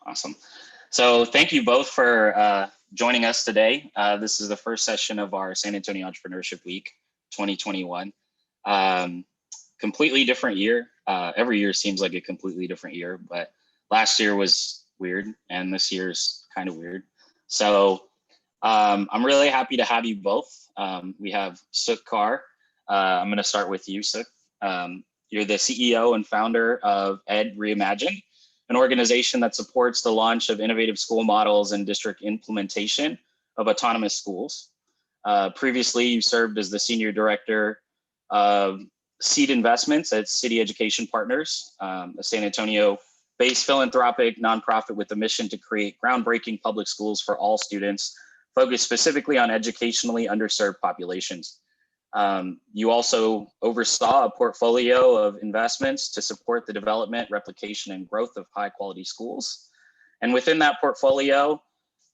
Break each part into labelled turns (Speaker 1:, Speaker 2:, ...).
Speaker 1: Awesome. So thank you both for joining us today. This is the first session of our San Antonio Entrepreneurship Week 2021. Completely different year. Every year seems like a completely different year, but last year was weird and this year's kind of weird. So I'm really happy to have you both. We have Sukh Kaur. I'm going to start with you, Sukh. You're the CEO and founder of Ed-Trepreneurship, an organization that supports the launch of innovative school models and district implementation of autonomous schools. Previously, you served as the Senior Director of Seed Investments at City Education Partners, a San Antonio-based philanthropic nonprofit with a mission to create groundbreaking public schools for all students, focused specifically on educationally underserved populations. You also oversaw a portfolio of investments to support the development, replication, and growth of high quality schools. And within that portfolio,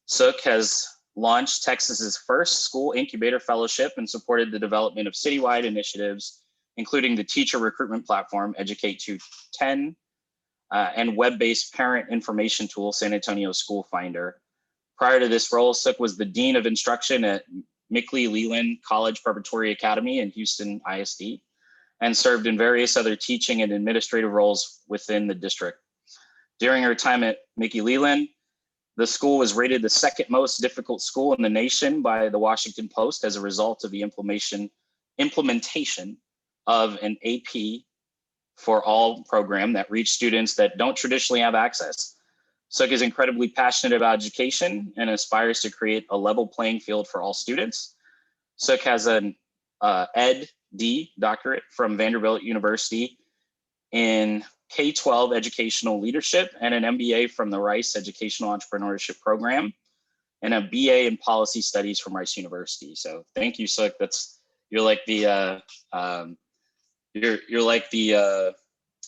Speaker 1: Sukh has launched Texas's first school incubator fellowship and supported the development of citywide initiatives, including the teacher recruitment platform, Educate 210, and web-based parent information tool, San Antonio School Finder. Prior to this role, Sukh was the Dean of Instruction at Mickley Leland College Preparatory Academy in Houston ISD, and served in various other teaching and administrative roles within the district. During her time at Mickley Leland, the school was rated the second most difficult school in the nation by the Washington Post as a result of the implementation of an AP for All program that reached students that don't traditionally have access. Sukh is incredibly passionate about education and aspires to create a level playing field for all students. Sukh has an Ed.D. doctorate from Vanderbilt University in K-12 educational leadership and an MBA from the Rice Educational Entrepreneurship Program and a BA in policy studies from Rice University. So thank you, Sukh. You're like the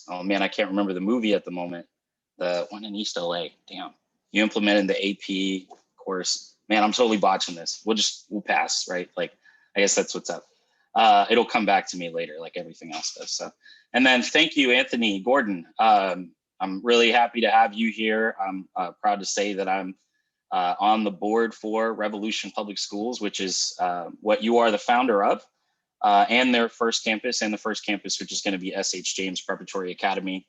Speaker 1: oh man, I can't remember the movie at the moment. The one in East LA, damn. You implemented the AP course. Man, I'm totally botching this. We'll pass, right? Like, I guess that's what's up. It'll come back to me later, like everything else does. So, and then thank you, Anthony Gordon. I'm really happy to have you here. I'm proud to say that I'm on the board for Revolution Public Schools, which is what you are the founder of, and their first campus, which is going to be S.H. James Preparatory Academy.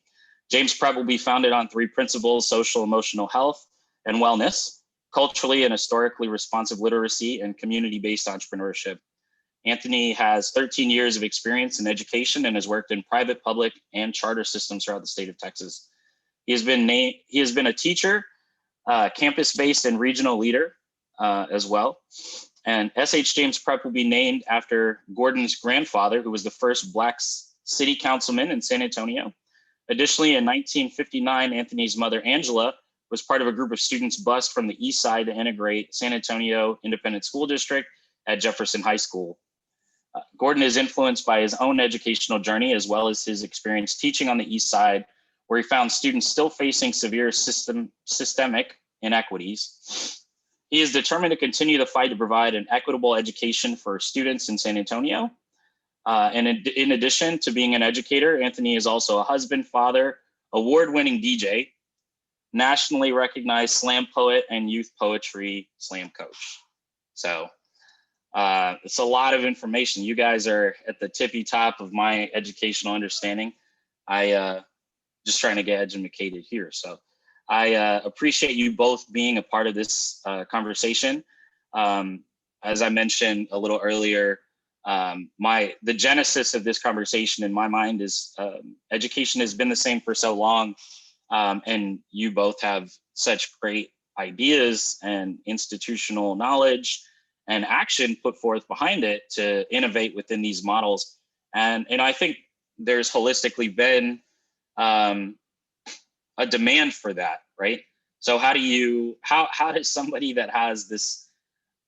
Speaker 1: James Prep will be founded on three principles: social, emotional health, and wellness, culturally and historically responsive literacy, and community-based entrepreneurship. Anthony has 13 years of experience in education and has worked in private, public, and charter systems throughout the state of Texas. He has been a teacher, campus-based and regional leader as well. And S.H. James Prep will be named after Gordon's grandfather, who was the first Black city councilman in San Antonio. Additionally, in 1959, Anthony's mother, Angela, was part of a group of students bused from the East Side to integrate San Antonio Independent School District at Jefferson High School. Gordon is influenced by his own educational journey, as well as his experience teaching on the East Side, where he found students still facing severe systemic inequities. He is determined to continue the fight to provide an equitable education for students in San Antonio. And in addition to being an educator, Anthony is also a husband, father, award-winning DJ, nationally recognized slam poet, and youth poetry slam coach. So it's a lot of information. You guys are at the tippy top of my educational understanding. I just trying to get educated here. So I appreciate you both being a part of this conversation. As I mentioned a little earlier, the genesis of this conversation in my mind is education has been the same for so long, and you both have such great ideas and institutional knowledge and action put forth behind it to innovate within these models. And I think there's holistically been a demand for that, right? So how does somebody that has this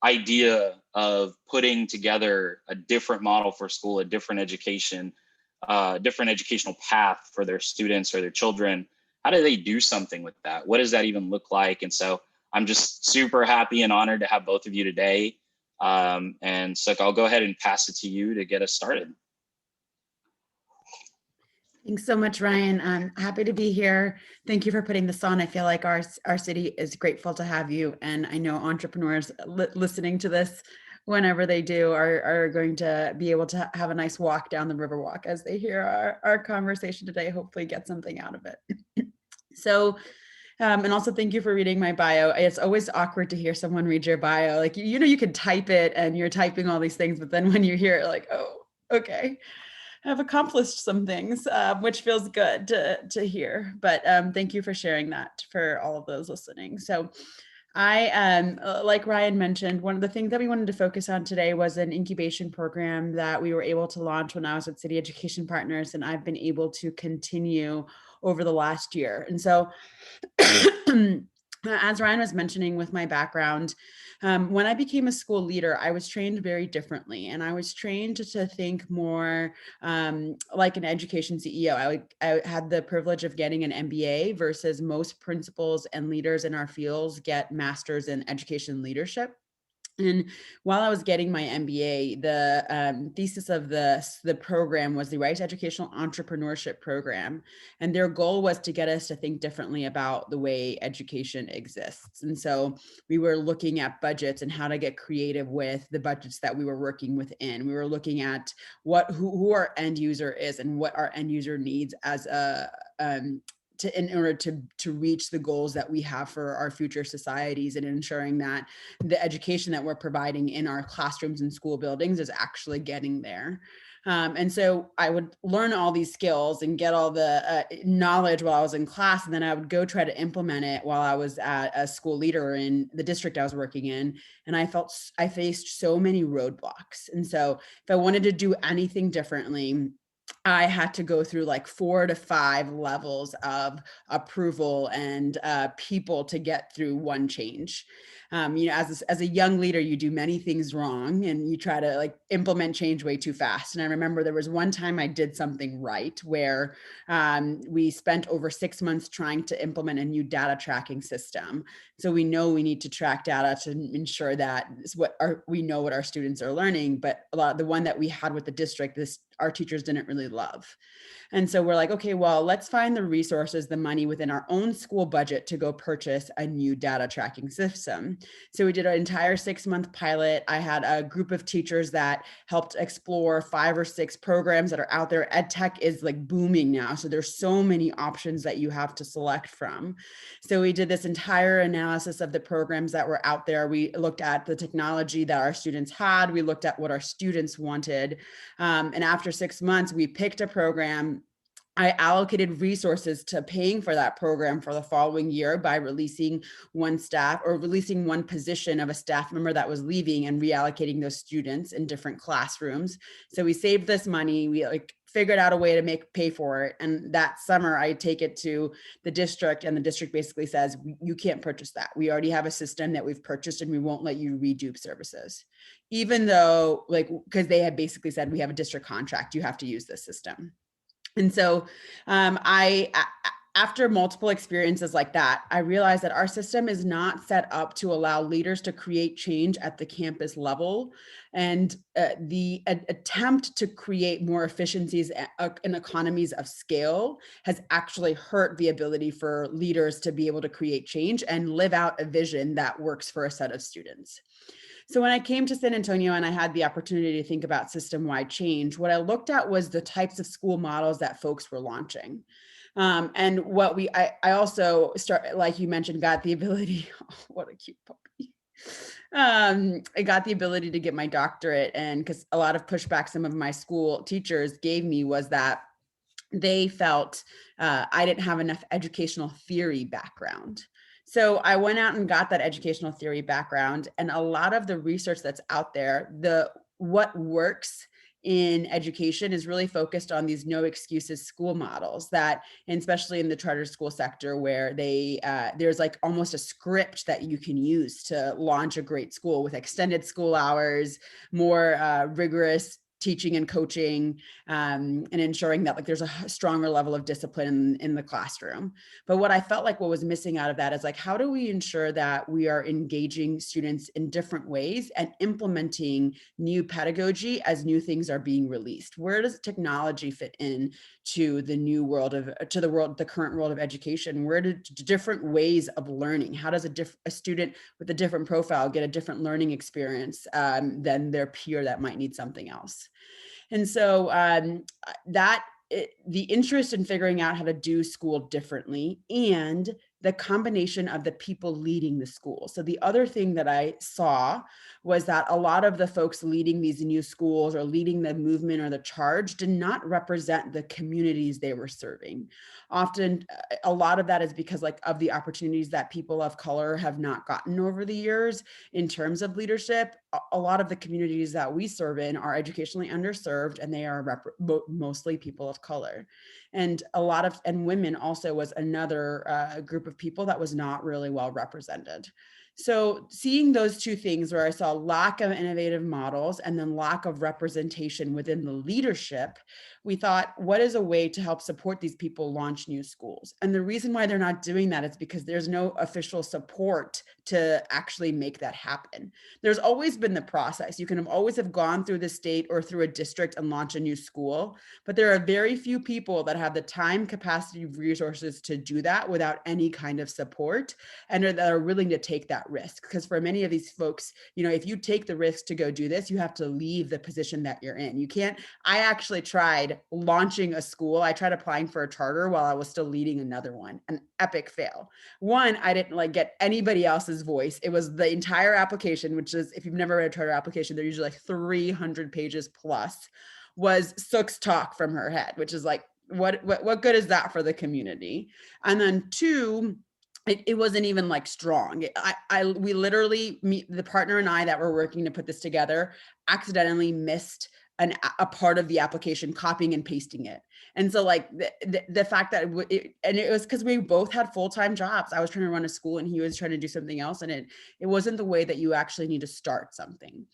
Speaker 1: idea of putting together a different model for school, a different education, different educational path for their students or their children, how do they do something with that? What does that even look like? And so I'm just super happy and honored to have both of you today. And Sukh, I'll go ahead and pass it to you to get us started.
Speaker 2: Thanks so much, Ryan. I'm happy to be here. Thank you for putting this on. I feel like our city is grateful to have you. And I know entrepreneurs listening to this, whenever they do, are going to be able to have a nice walk down the Riverwalk as they hear our conversation today, hopefully get something out of it. So, and also thank you for reading my bio. It's always awkward to hear someone read your bio. Like, you know, you can type it and you're typing all these things, but then when you hear it, like, oh, okay. I've accomplished some things, which feels good to hear. But thank you for sharing that for all of those listening. So like Ryan mentioned, one of the things that we wanted to focus on today was an incubation program that we were able to launch when I was with City Education Partners, and I've been able to continue over the last year. And so as Ryan was mentioning with my background, when I became a school leader, I was trained very differently, and I was trained to think more like an education CEO. I had the privilege of getting an MBA versus most principals and leaders in our fields get masters in education leadership. And while I was getting my MBA, the thesis of the program was the Rice Educational Entrepreneurship Program. And their goal was to get us to think differently about the way education exists. And so we were looking at budgets and how to get creative with the budgets that we were working within. We were looking at who our end user is and what our end user needs as a in order to reach the goals that we have for our future societies, and ensuring that the education that we're providing in our classrooms and school buildings is actually getting there. And so I would learn all these skills and get all the knowledge while I was in class, and then I would go try to implement it while I was at a school leader in the district I was working in. And I faced so many roadblocks. And so if I wanted to do anything differently, I had to go through like 4 to 5 levels of approval and people to get through one change. You know, as a young leader, you do many things wrong and you try to like implement change way too fast. And I remember there was one time I did something right where we spent over 6 months trying to implement a new data tracking system. So we know we need to track data to ensure that we know what our students are learning. But a lot of the one that we had with the district, our teachers didn't really love. And so we're like, okay, well, let's find the resources, the money within our own school budget to go purchase a new data tracking system. So we did an entire 6-month pilot. I had a group of teachers that helped explore 5 or 6 programs that are out there. Ed tech is like booming now. So there's so many options that you have to select from. So we did this entire analysis of the programs that were out there. We looked at the technology that our students had. We looked at what our students wanted. And after 6 months, we picked a program. I allocated resources to paying for that program for the following year by releasing one position of a staff member that was leaving and reallocating those students in different classrooms. So we saved this money. We figured out a way to pay for it. And that summer I take it to the district, and the district basically says, you can't purchase that. We already have a system that we've purchased and we won't let you redo services. Even though because they had basically said, we have a district contract, you have to use this system. And so after multiple experiences like that, I realized that our system is not set up to allow leaders to create change at the campus level. And the attempt to create more efficiencies and economies of scale has actually hurt the ability for leaders to be able to create change and live out a vision that works for a set of students. So when I came to San Antonio and I had the opportunity to think about system-wide change, what I looked at was the types of school models that folks were launching. And what I also like you mentioned, got the ability, oh, what a cute puppy. I got the ability to get my doctorate, and because a lot of pushback some of my school teachers gave me was that they felt I didn't have enough educational theory background. So I went out and got that educational theory background, and a lot of the research that's out there, what works in education is really focused on these no excuses school models that, and especially in the charter school sector, where there's like almost a script that you can use to launch a great school with extended school hours, more rigorous teaching and coaching, and ensuring that like there's a stronger level of discipline in the classroom. But what I felt like what was missing out of that is like, how do we ensure that we are engaging students in different ways and implementing new pedagogy as new things are being released? Where does technology fit in to the new world of, to the current world of education? Where do different ways of learning? How does a student with a different profile get a different learning experience than their peer that might need something else? And so the interest in figuring out how to do school differently and the combination of the people leading the school. So the other thing that I saw was that a lot of the folks leading these new schools or leading the movement or the charge did not represent the communities they were serving. Often, a lot of that is because like of the opportunities that people of color have not gotten over the years in terms of leadership. A lot of the communities that we serve in are educationally underserved, and they are mostly people of color. And women also was another group of people that was not really well represented. So seeing those two things where I saw lack of innovative models and then lack of representation within the leadership, we thought, what is a way to help support these people launch new schools? And the reason why they're not doing that is because there's no official support to actually make that happen. There's always been the process. You can always have gone through the state or through a district and launch a new school, but there are very few people that have the time, capacity, resources to do that without any kind of support, and that are willing to take that risk. Because for many of these folks, if you take the risk to go do this, you have to leave the position that you're in. You can't. I actually tried launching a school. I tried applying for a charter while I was still leading another one. An epic fail. One, I didn't get anybody else's voice. It was the entire application, which is, if you've never read a charter application, they're usually like 300 pages plus, was Sukh's talk from her head, which is like, what good is that for the community? And then two, it wasn't even like strong. We literally, the partner and I that were working to put this together, accidentally missed a part of the application, copying and pasting it. And so like the fact that it was because we both had full-time jobs. I was trying to run a school and he was trying to do something else. And it wasn't the way that you actually need to start something.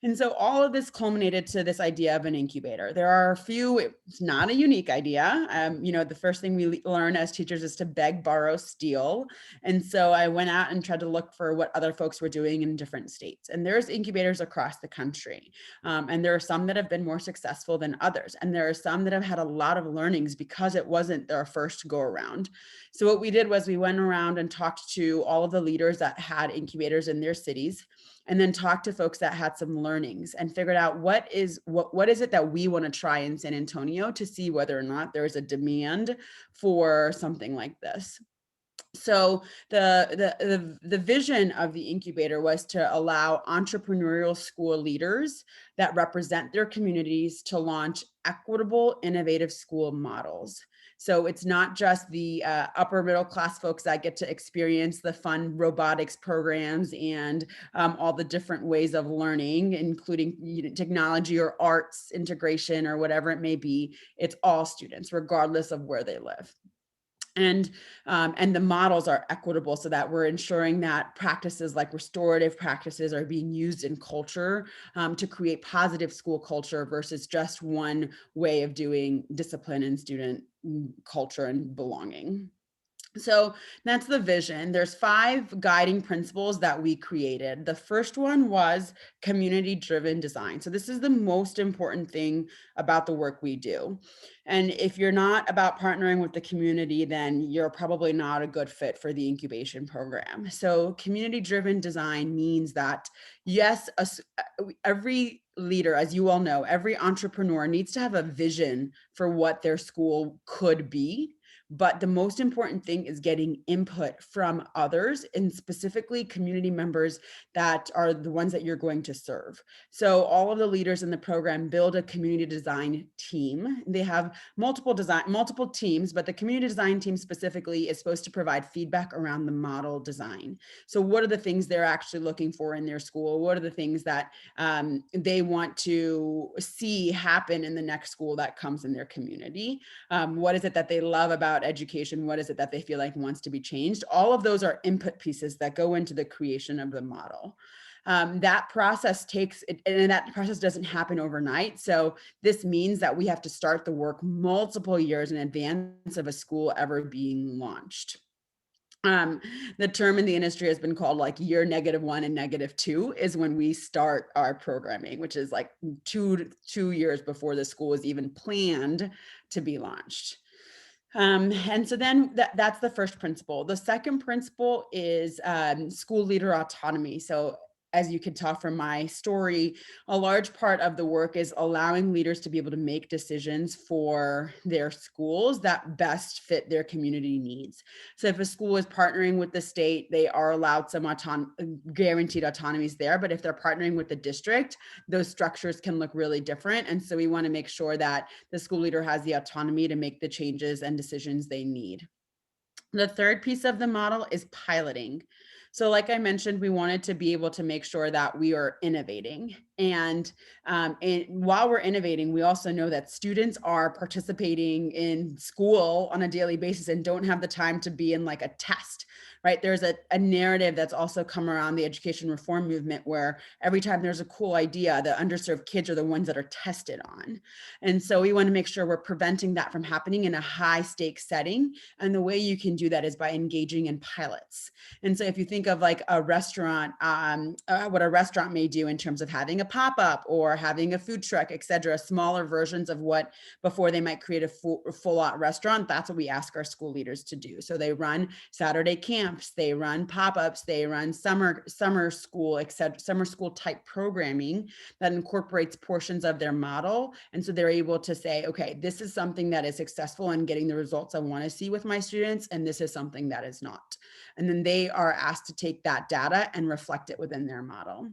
Speaker 2: And so all of this culminated to this idea of an incubator. There are a few, it's not a unique idea. The first thing we learn as teachers is to beg, borrow, steal. And so I went out and tried to look for what other folks were doing in different states. And there's incubators across the country. And there are some that have been more successful than others. And there are some that have had a lot of learnings because it wasn't their first go around. So what we did was we went around and talked to all of the leaders that had incubators in their cities, and then talk to folks that had some learnings and figured out what is it that we want to try in San Antonio to see whether or not there's a demand for something like this. So the vision of the incubator was to allow entrepreneurial school leaders that represent their communities to launch equitable, innovative school models. So it's not just the upper middle class folks that get to experience the fun robotics programs and all the different ways of learning, including technology or arts integration or whatever it may be. It's all students, regardless of where they live. And the models are equitable so that we're ensuring that practices like restorative practices are being used in culture to create positive school culture versus just one way of doing discipline and student culture and belonging. So that's the vision. There's 5 guiding principles that we created. The first one was community-driven design. So this is the most important thing about the work we do. And if you're not about partnering with the community, then you're probably not a good fit for the incubation program. So community-driven design means that, yes, every leader, as you all know, every entrepreneur needs to have a vision for what their school could be. But the most important thing is getting input from others, and specifically community members that are the ones that you're going to serve. So all of the leaders in the program build a community design team. They have multiple teams, but the community design team specifically is supposed to provide feedback around the model design. So what are the things they're actually looking for in their school? What are the things that they want to see happen in the next school that comes in their community? What is it that they love about education? What is it that they feel like wants to be changed? All of those are input pieces that go into the creation of the model. That process and that process doesn't happen overnight. So this means that we have to start the work multiple years in advance of a school ever being launched. Um, the term in the industry has been called like year -1 and -2 is when we start our programming, which is like 2 years before the school is even planned to be launched. And so then that's the first principle. The second principle is school leader autonomy. So as you can tell from my story, a large part of the work is allowing leaders to be able to make decisions for their schools that best fit their community needs. So if a school is partnering with the state, they are allowed some guaranteed autonomies there. But if they're partnering with the district, those structures can look really different. And so we want to make sure that the school leader has the autonomy to make the changes and decisions they need. The third piece of the model is piloting. So like I mentioned, we wanted to be able to make sure that we are innovating. And while we're innovating, we also know that students are participating in school on a daily basis and don't have the time to be in like a test, right? There's a narrative that's also come around the education reform movement where every time there's a cool idea, the underserved kids are the ones that are tested on. And so we want to make sure we're preventing that from happening in a high stakes setting. And the way you can do that is by engaging in pilots. And so if you think of like a restaurant, what a restaurant may do in terms of having a pop-up or having a food truck, et cetera, smaller versions of what before they might create a full-out restaurant, that's what we ask our school leaders to do. So they run Saturday camps, they run pop-ups, they run summer school, et cetera, summer school type programming that incorporates portions of their model. And so they're able to say, okay, this is something that is successful in getting the results I want to see with my students, and this is something that is not. And then they are asked to take that data and reflect it within their model.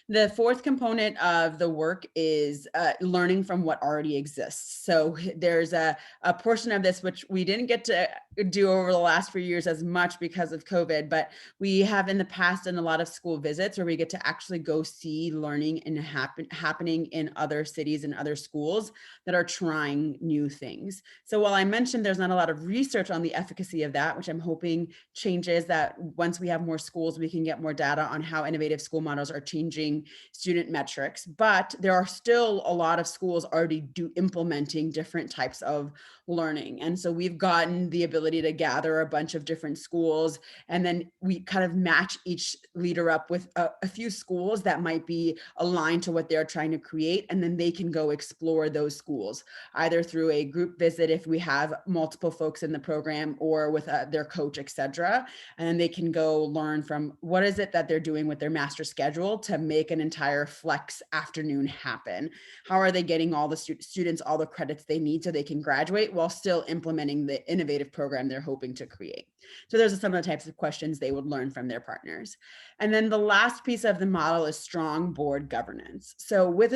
Speaker 2: The fourth component of the work is learning from what already exists. So there's a portion of this which we didn't get to do over the last few years as much because of COVID, but we have in the past done a lot of school visits where we get to actually go see learning and happening in other cities and other schools that are trying new things. So while I mentioned there's not a lot of research on the efficacy of that, which I'm hoping changes, that once we have more schools, we can get more data on how innovative school models are changing student metrics, but there are still a lot of schools already implementing different types of learning. And so we've gotten the ability to gather a bunch of different schools, and then we kind of match each leader up with a few schools that might be aligned to what they're trying to create. And then they can go explore those schools, either through a group visit if we have multiple folks in the program, or with their coach, et cetera. And then they can go learn from what is it that they're doing with their master schedule to make an entire flex afternoon happen. How are they getting all the students all the credits they need so they can graduate while still implementing the innovative program they're hoping to create? So those are some of the types of questions they would learn from their partners. And then the last piece of the model is strong board governance. So with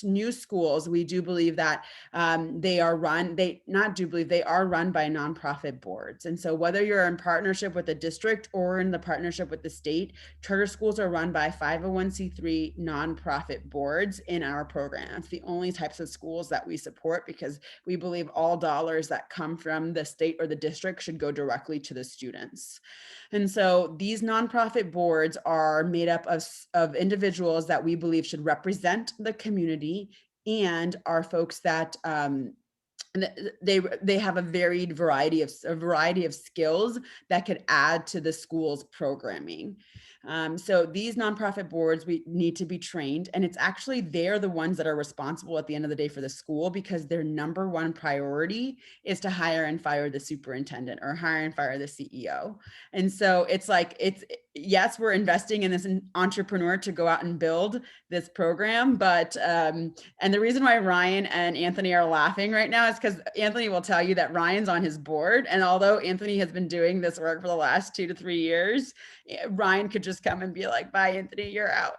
Speaker 2: new schools, we do believe that they are run by nonprofit boards. And so whether you're in partnership with the district or in the partnership with the state, charter schools are run by 501c3 nonprofit boards in our program. It's the only types of schools that we support because we believe all dollars that come from the state or the district should go directly to the students. And so these nonprofit boards are made up of individuals that we believe should represent the community and are folks that they have a variety of skills that could add to the school's programming. So these nonprofit boards, we need to be trained, and it's actually they're the ones that are responsible at the end of the day for the school, because their number one priority is to hire and fire the superintendent or hire and fire the CEO. And so it's like, yes, we're investing in this entrepreneur to go out and build this program, but and the reason why Ryan and Anthony are laughing right now is because Anthony will tell you that Ryan's on his board, and although Anthony has been doing this work for the last 2 to 3 years, Ryan could just come and be like, bye, Anthony, you're out,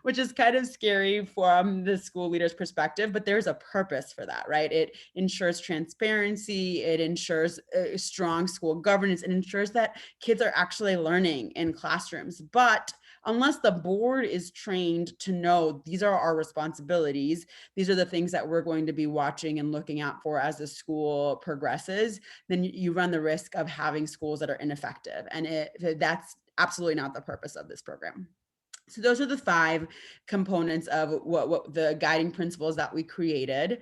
Speaker 2: which is kind of scary from the school leader's perspective, but there's a purpose for that, right? It ensures transparency, it ensures strong school governance, it ensures that kids are actually learning in classrooms. But unless the board is trained to know these are our responsibilities, these are the things that we're going to be watching and looking out for as the school progresses, then you run the risk of having schools that are ineffective. And that's absolutely not the purpose of this program. So those are the 5 components of what the guiding principles that we created.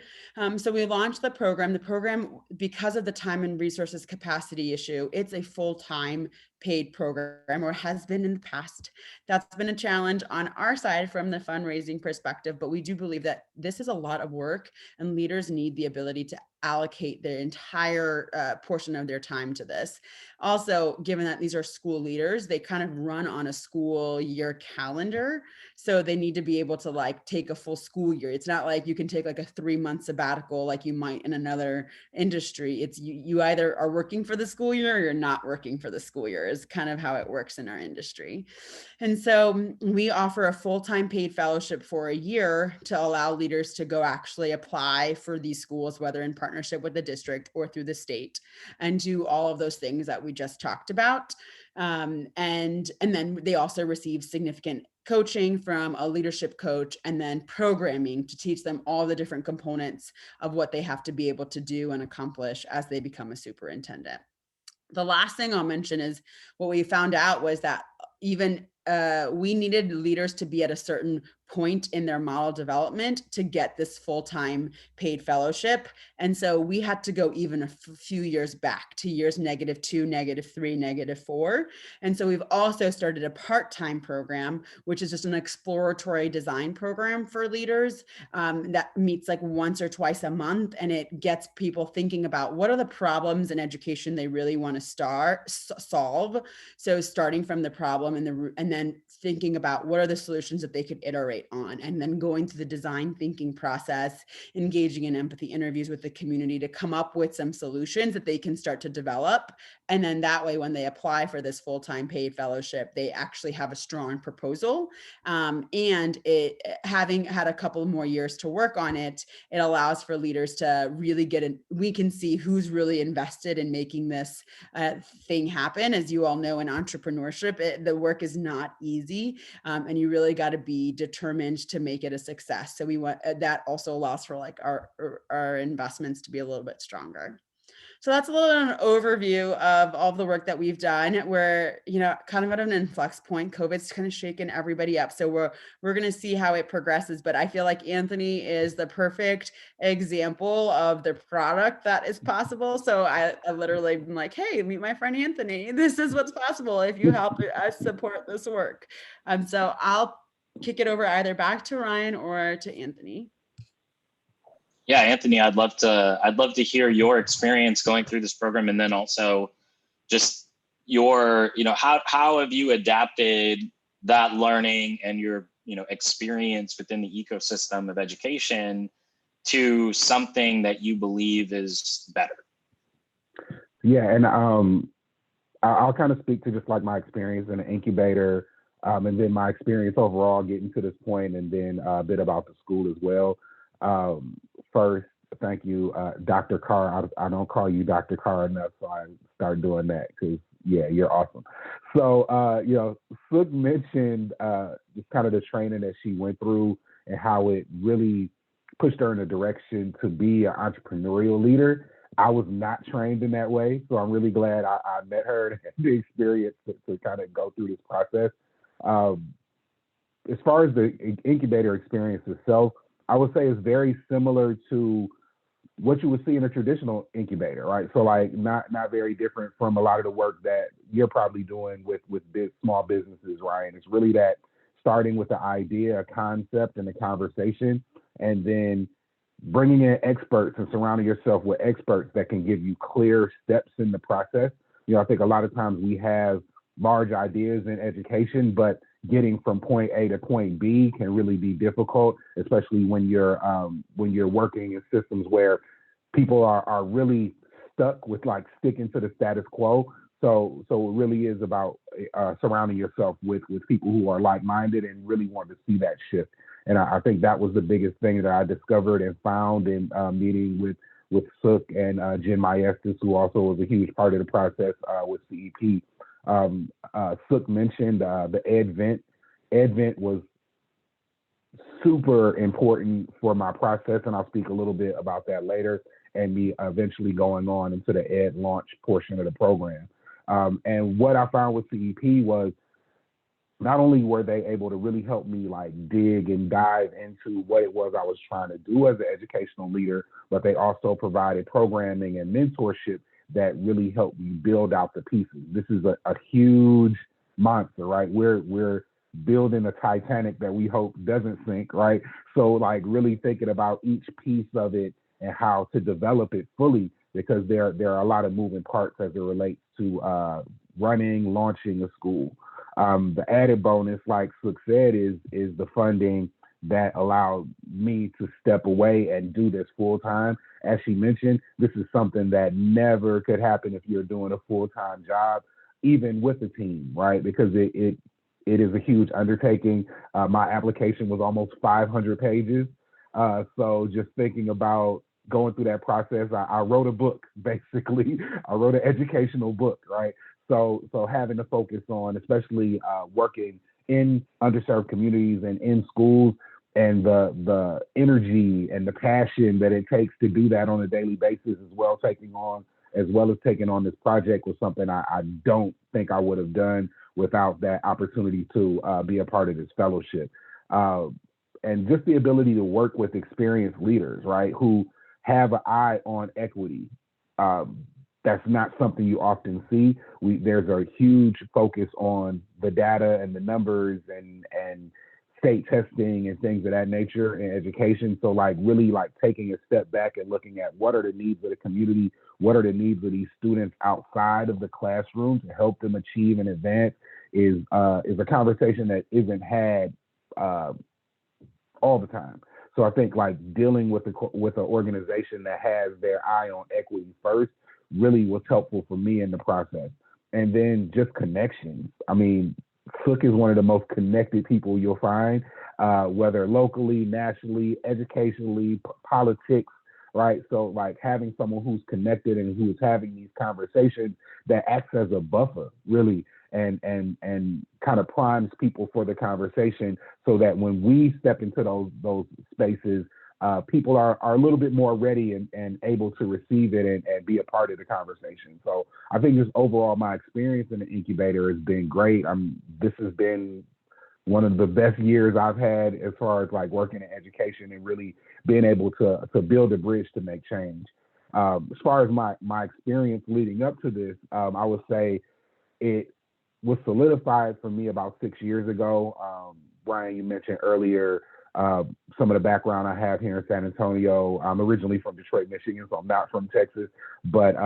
Speaker 2: So we launched the program. The program, because of the time and resources capacity issue, it's a full-time paid program, or has been in the past. That's been a challenge on our side from the fundraising perspective, but we do believe that this is a lot of work, and leaders need the ability to allocate their entire portion of their time to this. Also, given that these are school leaders, they kind of run on a school year calendar. So they need to be able to like take a full school year. It's not like you can take like a 3-month sabbatical like you might in another industry. It's you either are working for the school year or you're not working for the school year, is kind of how it works in our industry. And so we offer a full-time paid fellowship for a year to allow leaders to go actually apply for these schools, whether in partnership with the district or through the state, and do all of those things that we just talked about. And then they also receive significant coaching from a leadership coach, and then programming to teach them all the different components of what they have to be able to do and accomplish as they become a superintendent. The last thing I'll mention is what we found out was that even we needed leaders to be at a certain point in their model development to get this full-time paid fellowship. And so we had to go even a few years back to years -2, -3, -4. And so we've also started a part-time program, which is just an exploratory design program for leaders that meets like once or twice a month. And it gets people thinking about what are the problems in education they really want to solve. So starting from the problem and then thinking about what are the solutions that they could iterate on, and then going through the design thinking process, engaging in empathy interviews with the community to come up with some solutions that they can start to develop. And then that way, when they apply for this full-time paid fellowship, they actually have a strong proposal. And it, having had a couple more years to work on it, it allows for leaders to really we can see who's really invested in making this thing happen. As you all know, in entrepreneurship, the work is not easy, and you really got to be determined to make it a success. So we want that also allows for like our investments to be a little bit stronger. So that's a little bit of an overview of all the work that we've done. We're, kind of at an influx point. COVID's kind of shaken everybody up. So we're going to see how it progresses. But I feel like Anthony is the perfect example of the product that is possible. So I literally been like, hey, meet my friend Anthony. This is what's possible if you help us support this work. So I'll kick it over either back to Ryan or to Anthony.
Speaker 1: Yeah, Anthony, I'd love to hear your experience going through this program, and then also just your, how have you adapted that learning and your, experience within the ecosystem of education to something that you believe is better?
Speaker 3: Yeah, and I'll kind of speak to just like my experience in an incubator, and then my experience overall getting to this point, and then a bit about the school as well. First, thank you, Dr. Kaur. I don't call you Dr. Kaur enough, so I started doing that because, yeah, you're awesome. So, Sukh mentioned just kind of the training that she went through and how it really pushed her in a direction to be an entrepreneurial leader. I was not trained in that way, so I'm really glad I met her and had the experience to kind of go through this process. As far as the incubator experience itself, I would say it's very similar to what you would see in a traditional incubator, right? So like not very different from a lot of the work that you're probably doing with small businesses, Ryan. It's really that starting with the idea, a concept, and a conversation, and then bringing in experts and surrounding yourself with experts that can give you clear steps in the process. I think a lot of times we have large ideas in education, but getting from point A to point B can really be difficult, especially when you're working in systems where people are really stuck with like sticking to the status quo. So it really is about surrounding yourself with people who are like-minded and really want to see that shift. And I think that was the biggest thing that I discovered and found in meeting with Sukh and Jen Maestas, who also was a huge part of the process with CEP. Sukh mentioned the Ed-Vent. Ed-Vent was super important for my process, and I'll speak a little bit about that later, and me eventually going on into the Ed launch portion of the program. And what I found with CEP was not only were they able to really help me like dig and dive into what it was I was trying to do as an educational leader, but they also provided programming and mentorship that really helped me build out the pieces. This is a huge monster, right? We're building a Titanic that we hope doesn't sink, right? So like really thinking about each piece of it and how to develop it fully, because there are a lot of moving parts as it relates to launching a school. The added bonus, like Sukh said, is the funding that allowed me to step away and do this full time. As she mentioned, this is something that never could happen if you're doing a full-time job, even with a team, right? Because it is a huge undertaking. My application was almost 500 pages. So just thinking about going through that process, I wrote a book, basically. I wrote an educational book, right? So having to focus on, especially working in underserved communities and in schools, and the energy and the passion that it takes to do that on a daily basis, as well as taking on this project, was something I don't think I would have done without that opportunity to be a part of this fellowship. And just the ability to work with experienced leaders, right, who have an eye on equity. That's not something you often see. There's a huge focus on the data and the numbers and state testing and things of that nature in education. So like really like taking a step back and looking at what are the needs of the community, what are the needs of these students outside of the classroom to help them achieve and advance is a conversation that isn't had all the time. So I think like dealing with an organization that has their eye on equity first really was helpful for me in the process. And then just connections. I mean, Sukh is one of the most connected people you'll find, whether locally, nationally, educationally, politics, right? So like having someone who's connected and who's having these conversations that acts as a buffer, really, and kind of primes people for the conversation, so that when we step into those spaces, people are a little bit more ready and able to receive it and be a part of the conversation. So I think just overall, my experience in the incubator has been great. This has been one of the best years I've had as far as like working in education and really being able to build a bridge to make change. As far as my experience leading up to this, I would say it was solidified for me about 6 years ago. Brian, you mentioned earlier some of the background I have here in San Antonio. I'm originally from Detroit, Michigan, so I'm not from Texas, but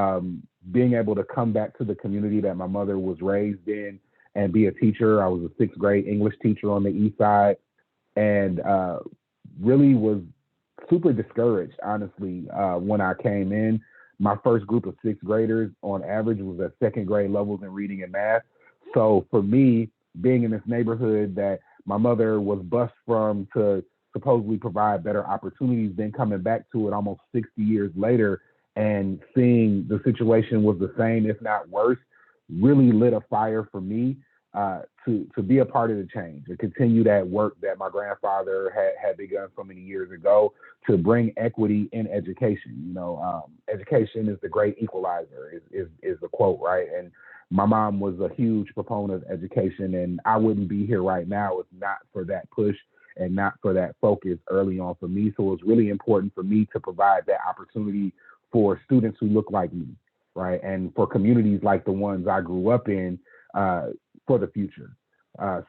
Speaker 3: being able to come back to the community that my mother was raised in and be a teacher. I was a 6th grade English teacher on the East Side, and really was super discouraged, honestly, when I came in. My first group of 6th graders on average was at 2nd grade levels in reading and math. So for me, being in this neighborhood that my mother was bused from to supposedly provide better opportunities, then coming back to it almost 60 years later and seeing the situation was the same, if not worse, really lit a fire for me to be a part of the change and continue that work that my grandfather had begun so many years ago to bring equity in education. You know, education is the great equalizer is the quote, right? And my mom was a huge proponent of education, and I wouldn't be here right now if not for that push and not for that focus early on for me. So it was really important for me to provide that opportunity for students who look like me, right? And for communities like the ones I grew up in for the future.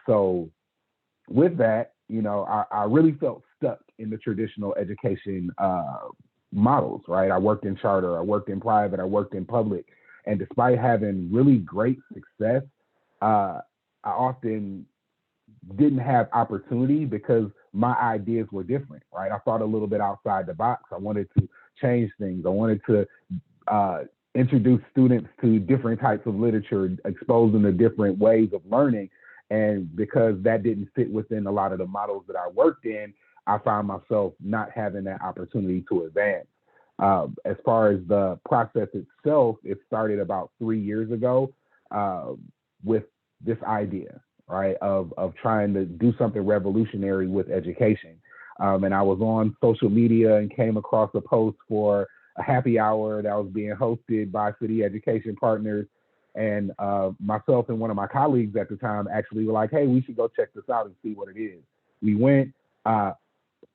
Speaker 3: So with that, you know, I really felt stuck in the traditional education models, right? I worked in charter, I worked in private, I worked in public. And despite having really great success, I often didn't have opportunity because my ideas were different, right? I thought a little bit outside the box. I wanted to change things. I wanted to introduce students to different types of literature, expose them to different ways of learning. And because that didn't fit within a lot of the models that I worked in, I found myself not having that opportunity to advance. As far as the process itself, it started about 3 years ago with this idea, right, of trying to do something revolutionary with education. And I was on social media and came across a post for a happy hour that was being hosted by City Education Partners. And myself and one of my colleagues at the time actually were like, hey, we should go check this out and see what it is. We went,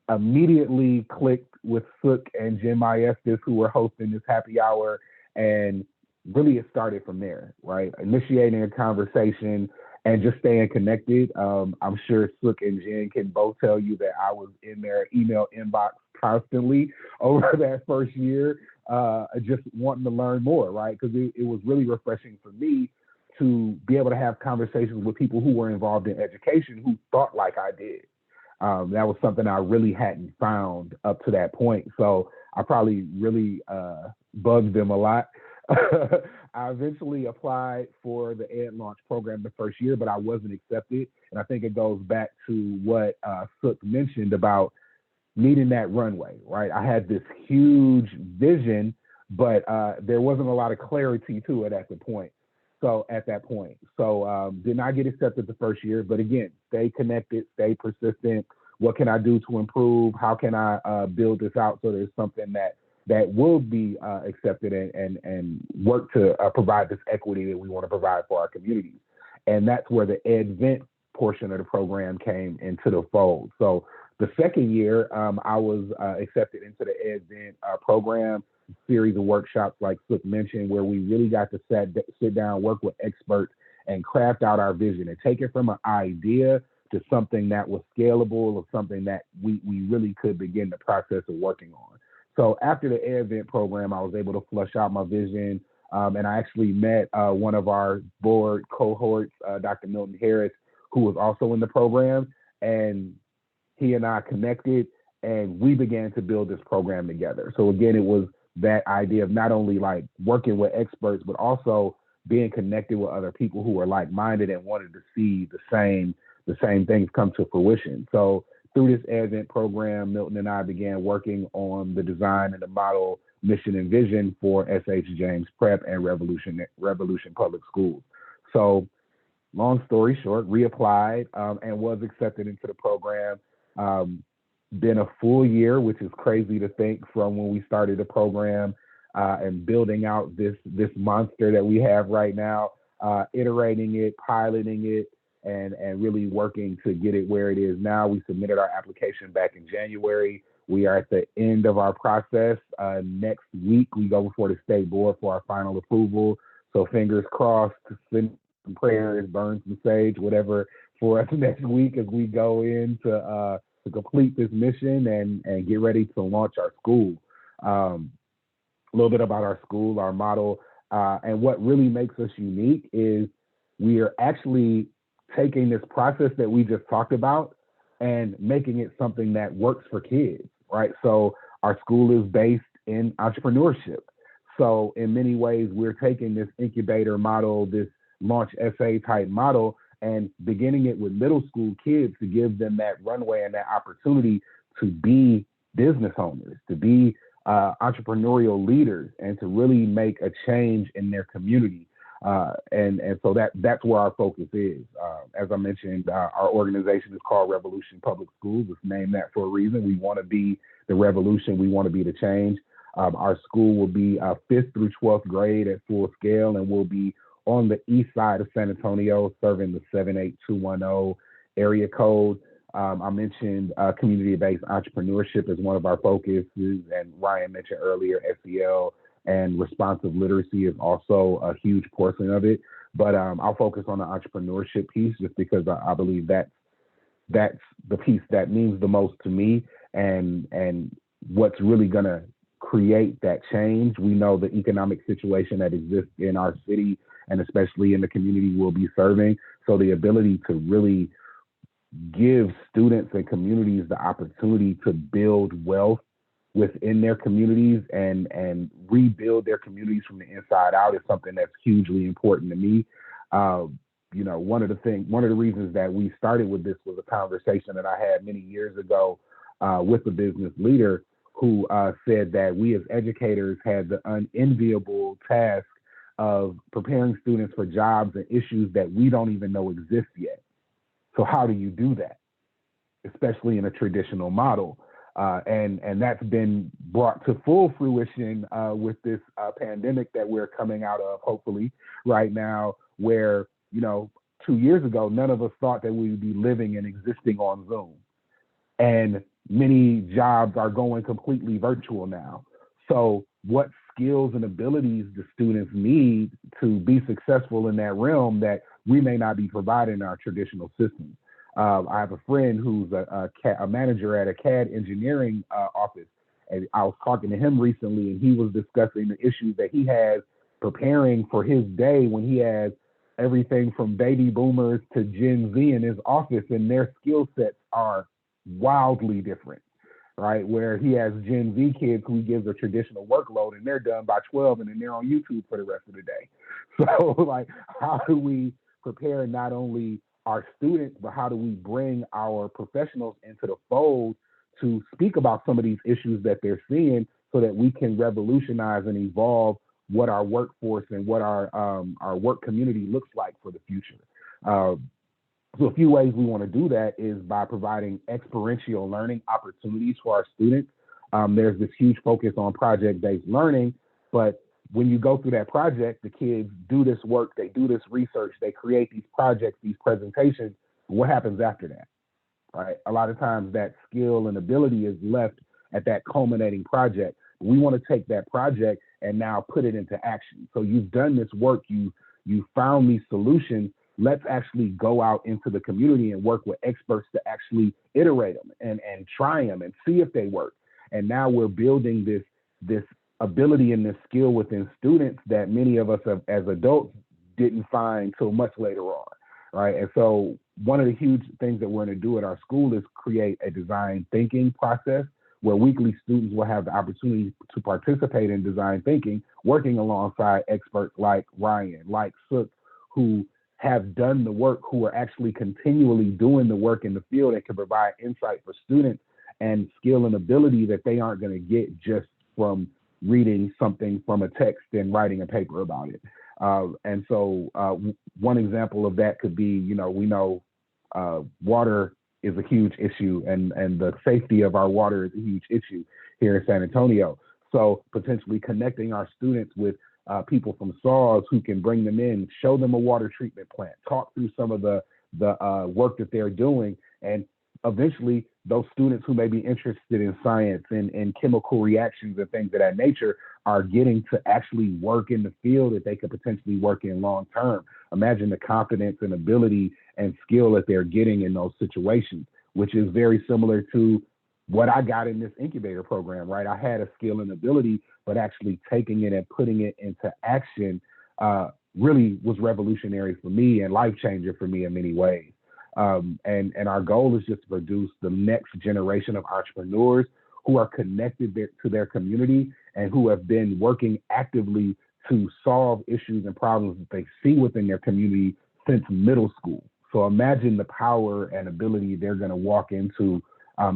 Speaker 3: immediately clicked with Sukh and Jim Maestas, who were hosting this happy hour, and really it started from there, right? Initiating a conversation and just staying connected. I'm sure Sukh and Jen can both tell you that I was in their email inbox constantly over that first year, just wanting to learn more, right? Because it was really refreshing for me to be able to have conversations with people who were involved in education who thought like I did. That was something I really hadn't found up to that point. So I probably really bugged them a lot. I eventually applied for the Ed Launch program the first year, but I wasn't accepted. And I think it goes back to what Sukh mentioned about needing that runway, right? I had this huge vision, but there wasn't a lot of clarity to it at that point. So did not get accepted the first year, but again, stay connected, stay persistent. What can I do to improve? How can I build this out so there's something that will be accepted and work to provide this equity that we want to provide for our communities? And that's where the EdVent portion of the program came into the fold. So the second year, I was accepted into the EdVent program, series of workshops like Sukh mentioned, where we really got to sit down, work with experts, and craft out our vision and take it from an idea to something that was scalable, or something that we really could begin the process of working on. So after the EdVent program, I was able to flush out my vision, and I actually met one of our board cohorts, Dr. Milton Harris, who was also in the program, and he and I connected, and we began to build this program together. So again, it was that idea of not only like working with experts, but also being connected with other people who were like-minded and wanted to see the same things come to fruition. So through this EdVent program, Milton and I began working on the design and the model, mission, and vision for S.H. James Prep and Revolution Public Schools. So long story short, reapplied and was accepted into the program. Been a full year, which is crazy to think, from when we started the program and building out this monster that we have right now, iterating it, piloting it, and really working to get it where it is now. We submitted our application back in January. We are at the end of our process. Next week, we go before the state board for our final approval. So fingers crossed, send some prayers, burn some sage, whatever, for us next week as we go in to complete this mission and get ready to launch our school. A little bit about our school, our model, and what really makes us unique is we are actually taking this process that we just talked about and making it something that works for kids, right? So our school is based in entrepreneurship. So in many ways, we're taking this incubator model, this launch SA type model, and beginning it with middle school kids to give them that runway and that opportunity to be business owners, to be entrepreneurial leaders, and to really make a change in their community. And so that's where our focus is. As I mentioned, our organization is called Revolution Public Schools. It's named that for a reason. We want to be the revolution. We want to be the change. Our school will be 5th through 12th grade at full scale, and we'll be on the east side of San Antonio, serving the 78210 area code. I mentioned community-based entrepreneurship as one of our focuses, and Ryan mentioned earlier SEL and responsive literacy is also a huge portion of it. But I'll focus on the entrepreneurship piece just because I believe that's the piece that means the most to me and what's really going to create that change. We know the economic situation that exists in our city and especially in the community we'll be serving. So the ability to really give students and communities the opportunity to build wealth within their communities and rebuild their communities from the inside out is something that's hugely important to me. One of the reasons that we started with this was a conversation that I had many years ago with a business leader who said that we as educators had the unenviable task of preparing students for jobs and issues that we don't even know exist yet. So how do you do that, especially in a traditional model? And that's been brought to full fruition with this pandemic that we're coming out of, hopefully, right now, where, 2 years ago, none of us thought that we would be living and existing on Zoom. And many jobs are going completely virtual now. So what skills and abilities do students need to be successful in that realm that we may not be providing in our traditional systems? I have a friend who's a manager at a CAD engineering office, and I was talking to him recently, and he was discussing the issues that he has preparing for his day when he has everything from baby boomers to Gen Z in his office, and their skill sets are wildly different, right? Where he has Gen Z kids who he gives a traditional workload, and they're done by 12, and then they're on YouTube for the rest of the day. So, like, how do we prepare not only our students, but how do we bring our professionals into the fold to speak about some of these issues that they're seeing so that we can revolutionize and evolve what our workforce and what our work community looks like for the future. So a few ways we want to do that is by providing experiential learning opportunities for our students. There's this huge focus on project-based learning, but when you go through that project, the kids do this work, they do this research, they create these projects, these presentations. What happens after that, right? A lot of times that skill and ability is left at that culminating project. We want to take that project and now put it into action. So you've done this work, you found these solutions. Let's actually go out into the community and work with experts to actually iterate them and try them and see if they work. And now we're building this ability and this skill within students that many of us as adults didn't find till much later on, right? And so one of the huge things that we're going to do at our school is create a design thinking process where weekly students will have the opportunity to participate in design thinking, working alongside experts like Ryan, like Sukh, who have done the work, who are actually continually doing the work in the field and can provide insight for students and skill and ability that they aren't going to get just from reading something from a text and writing a paper about it. And so one example of that could be, we know water is a huge issue, and the safety of our water is a huge issue here in San Antonio. So potentially connecting our students with people from SAEW who can bring them in, show them a water treatment plant, talk through some of the work that they're doing, and eventually those students who may be interested in science and chemical reactions and things of that nature are getting to actually work in the field that they could potentially work in long term. Imagine the confidence and ability and skill that they're getting in those situations, which is very similar to what I got in this incubator program, right? I had a skill and ability, but actually taking it and putting it into action really was revolutionary for me and life changer for me in many ways. And our goal is just to produce the next generation of entrepreneurs who are connected to their community and who have been working actively to solve issues and problems that they see within their community since middle school. So imagine the power and ability they're going to walk into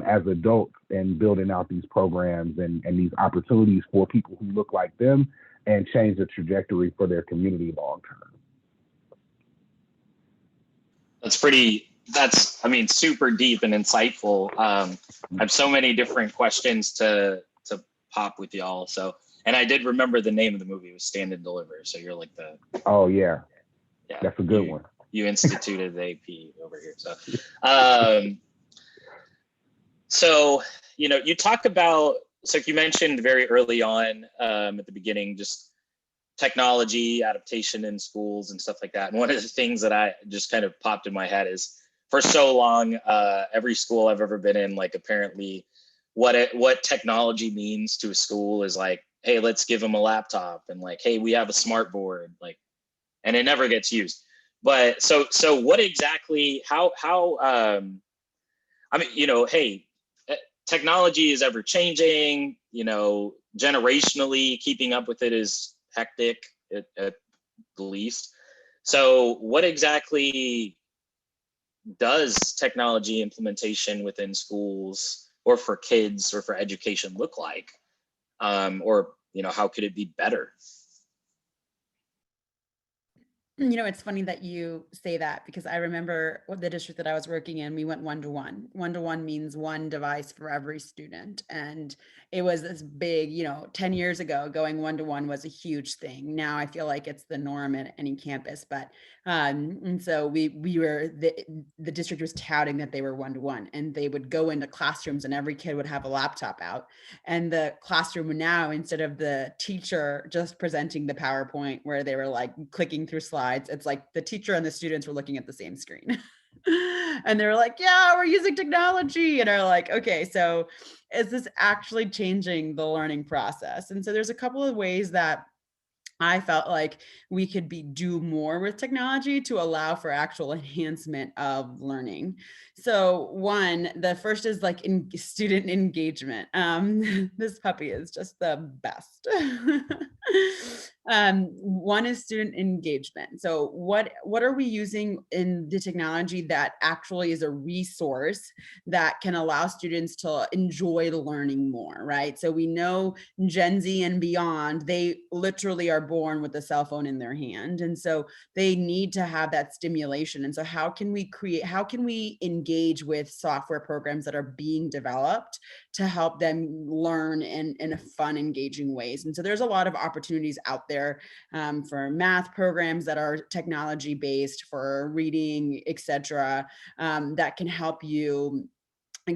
Speaker 3: as adults and building out these programs and these opportunities for people who look like them and change the trajectory for their community long term.
Speaker 1: That's super deep and insightful. I have so many different questions to pop with y'all. So, and I did remember the name of the movie was Stand and Deliver. So you're like
Speaker 3: oh yeah, that's a good one.
Speaker 1: You instituted the AP over here. So, you talk about, so you mentioned very early on at the beginning, just technology adaptation in schools and stuff like that. And one of the things that I just kind of popped in my head is for so long, every school I've ever been in, like apparently what technology means to a school is like, hey, let's give them a laptop, and like, hey, we have a smart board, like, and it never gets used. But so what exactly, hey, technology is ever changing, generationally keeping up with it is hectic at the least. So what exactly does technology implementation within schools or for kids or for education look like? Or, how could it be better?
Speaker 2: You know, it's funny that you say that, because I remember what the district that I was working in, we went 1-to-1. 1-to-1 means one device for every student. And it was this big, 10 years ago, going 1-to-1 was a huge thing. Now I feel like it's the norm at any campus. But and so we were the district was touting that they were 1-to-1, and they would go into classrooms and every kid would have a laptop out. And the classroom now, instead of the teacher just presenting the PowerPoint where they were like clicking through slides, it's like the teacher and the students were looking at the same screen. And they were like, yeah, we're using technology. And are like, okay, so is this actually changing the learning process? And so there's a couple of ways that I felt like we could do more with technology to allow for actual enhancement of learning. So the first is like student engagement. This puppy is just the best. One is student engagement. So what are we using in the technology that actually is a resource that can allow students to enjoy learning more, right? So we know Gen Z and beyond, they literally are born with a cell phone in their hand. And so they need to have that stimulation. And so how can we engage with software programs that are being developed to help them learn in a fun, engaging ways? And so there's a lot of opportunities out there for math programs that are technology based, for reading, etc., that can help you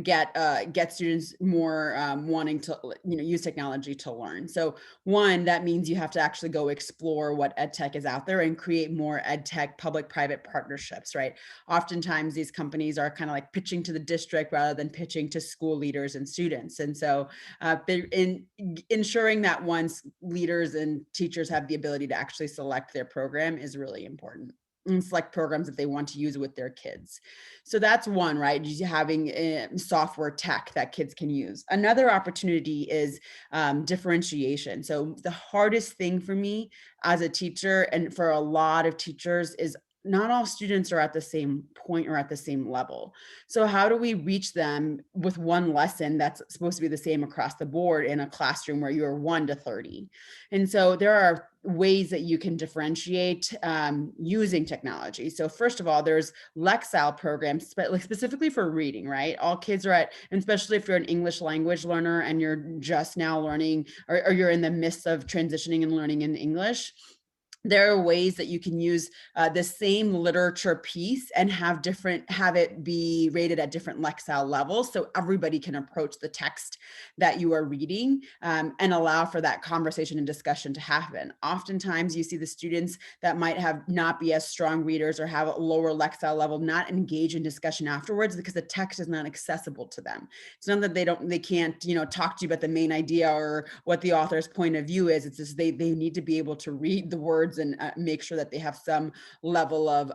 Speaker 2: get students more wanting to use technology to learn. So that means you have to actually go explore what ed tech is out there and create more ed tech public-private partnerships, right? Oftentimes these companies are kind of like pitching to the district rather than pitching to school leaders and students. And so in ensuring that once leaders and teachers have the ability to actually select their program is really important, and select programs that they want to use with their kids. So that's one, right? Just having software tech that kids can use. Another opportunity is differentiation. So the hardest thing for me as a teacher, and for a lot of teachers, is not all students are at the same point or at the same level. So how do we reach them with one lesson that's supposed to be the same across the board in a classroom where you're 1 to 30? And so there are ways that you can differentiate using technology. So first of all, there's Lexile programs specifically for reading, right? All kids are and especially if you're an English language learner and you're just now learning, or you're in the midst of transitioning and learning in English, there are ways that you can use the same literature piece and have it be rated at different Lexile levels, so everybody can approach the text that you are reading and allow for that conversation and discussion to happen. Oftentimes you see the students that might not be as strong readers or have a lower Lexile level not engage in discussion afterwards because the text is not accessible to them. It's not that they can't talk to you about the main idea or what the author's point of view is. It's just they need to be able to read the words and make sure that they have some level of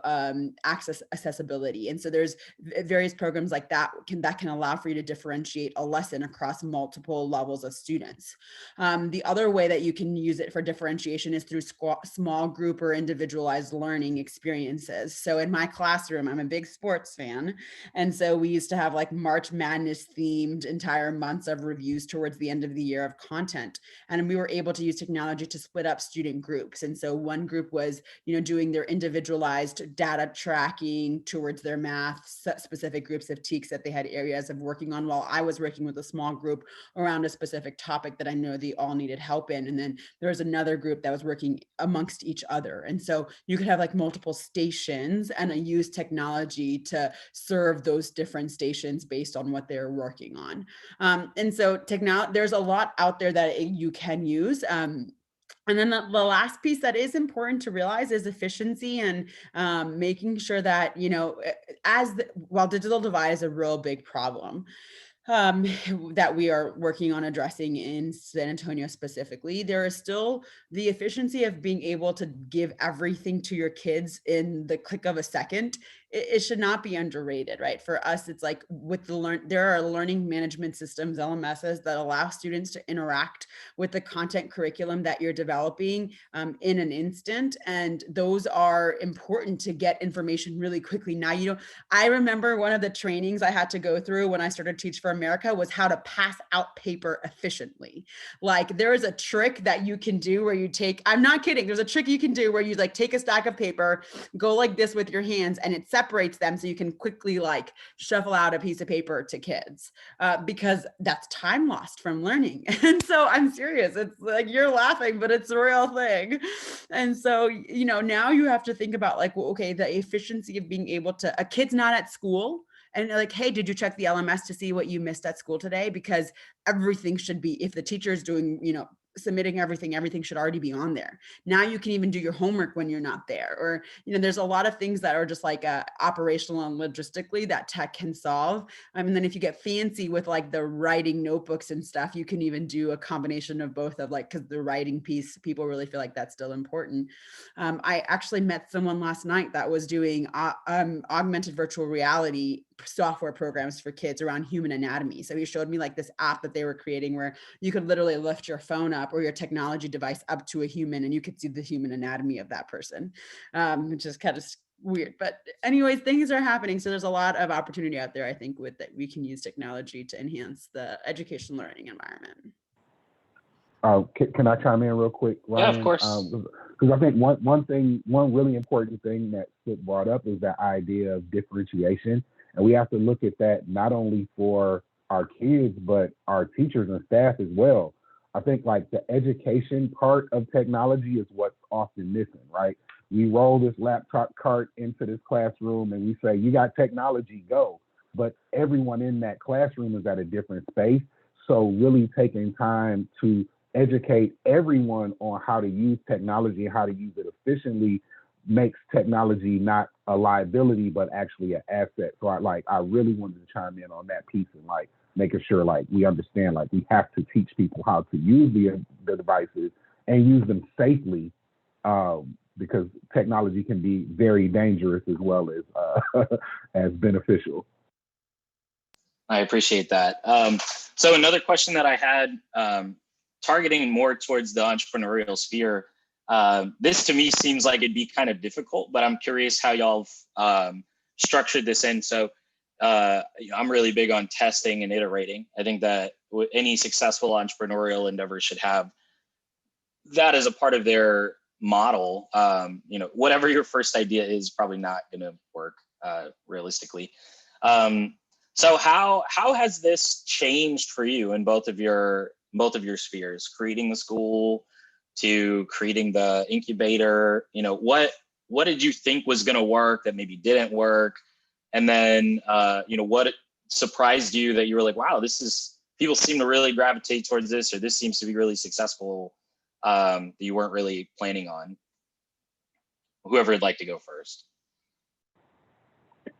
Speaker 2: accessibility. And so there's various programs like that can allow for you to differentiate a lesson across multiple levels of students. The other way that you can use it for differentiation is through small group or individualized learning experiences. So in my classroom, I'm a big sports fan. And so we used to have like March Madness themed entire months of reviews towards the end of the year of content. And we were able to use technology to split up student groups. And so one group was, doing their individualized data tracking towards their math specific groups of TEKs that they had areas of working on, while I was working with a small group around a specific topic that I know they all needed help in. And then there was another group that was working amongst each other. And so you could have like multiple stations and use technology to serve those different stations based on what they're working on. And so there's a lot out there that you can use. And then the last piece that is important to realize is efficiency and making sure that, while digital divide is a real big problem, that we are working on addressing in San Antonio specifically, there is still the efficiency of being able to give everything to your kids in the click of a second it should not be underrated, right? For us, it's like with there are learning management systems, LMSs, that allow students to interact with the content curriculum that you're developing in an instant. And those are important to get information really quickly. Now, I remember one of the trainings I had to go through when I started Teach for America was how to pass out paper efficiently. Like, there is a trick that you can do where you take, I'm not kidding, there's a trick you can do where you like take a stack of paper, go like this with your hands, and it separates them so you can quickly like shuffle out a piece of paper to kids, because that's time lost from learning. And so I'm serious, it's like, you're laughing, but it's a real thing. And so, now you have to think about like, well, okay, the efficiency of being able to, a kid's not at school and like, hey, did you check the LMS to see what you missed at school today? Because everything should be, if the teacher is doing, submitting everything should already be on there. Now you can even do your homework when you're not there. Or, there's a lot of things that are just like operational and logistically that tech can solve. And then if you get fancy with like the writing notebooks and stuff, you can even do a combination of both, of like, because the writing piece, people really feel like that's still important. I actually met someone last night that was doing augmented virtual reality software programs for kids around human anatomy. So he showed me like this app that they were creating where you could literally lift your phone up or your technology device up to a human and you could see the human anatomy of that person, which is kind of weird. But anyways, things are happening. So there's a lot of opportunity out there, I think, with that we can use technology to enhance the education learning environment.
Speaker 3: Can I chime in real quick, Ryan?
Speaker 1: Yeah, of course.
Speaker 3: Because I think one really important thing that Sukh brought up is that idea of differentiation. And we have to look at that not only for our kids, but our teachers and staff as well. I think like the education part of technology is what's often missing, right? We roll this laptop cart into this classroom and we say, you got technology, go. But everyone in that classroom is at a different space. So really taking time to educate everyone on how to use technology and how to use it efficiently makes technology not a liability, but actually an asset. So I really wanted to chime in on that piece and like making sure like we understand like we have to teach people how to use the devices and use them safely, because technology can be very dangerous as well as as beneficial.
Speaker 1: I appreciate that. So another question that I had, targeting more towards the entrepreneurial sphere, this to me seems like it'd be kind of difficult, but I'm curious how y'all structured this in. So I'm really big on testing and iterating. I think that any successful entrepreneurial endeavor should have that as a part of their model. Whatever your first idea is probably not going to work realistically. So how has this changed for you in both of your spheres, creating the school to creating the incubator? What did you think was going to work that maybe didn't work? And then, what surprised you that you were like, wow, people seem to really gravitate towards this, or this seems to be really successful, that you weren't really planning on? Whoever would like to go first.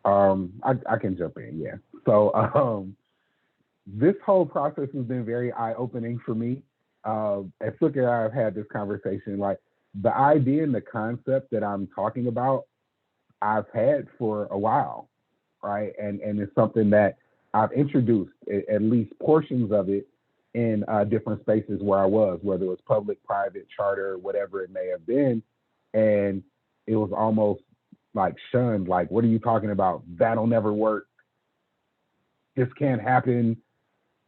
Speaker 3: I can jump in, yeah. So this whole process has been very eye-opening for me. As Sukh and I have had this conversation, like the idea and the concept that I'm talking about, I've had for a while, right? And it's something that I've introduced at least portions of it in different spaces where I was, whether it was public, private, charter, whatever it may have been. And it was almost like shunned, like, what are you talking about? That'll never work. This can't happen.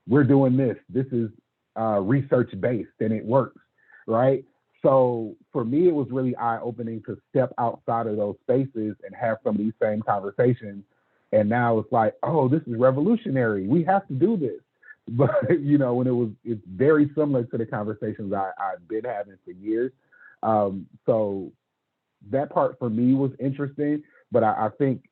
Speaker 3: We're doing this. This is research-based and it works, right? So for me, it was really eye-opening to step outside of those spaces and have some of these same conversations. And now it's like, oh, this is revolutionary. We have to do this. But, when it's very similar to the conversations I've been having for years. So that part for me was interesting, but I think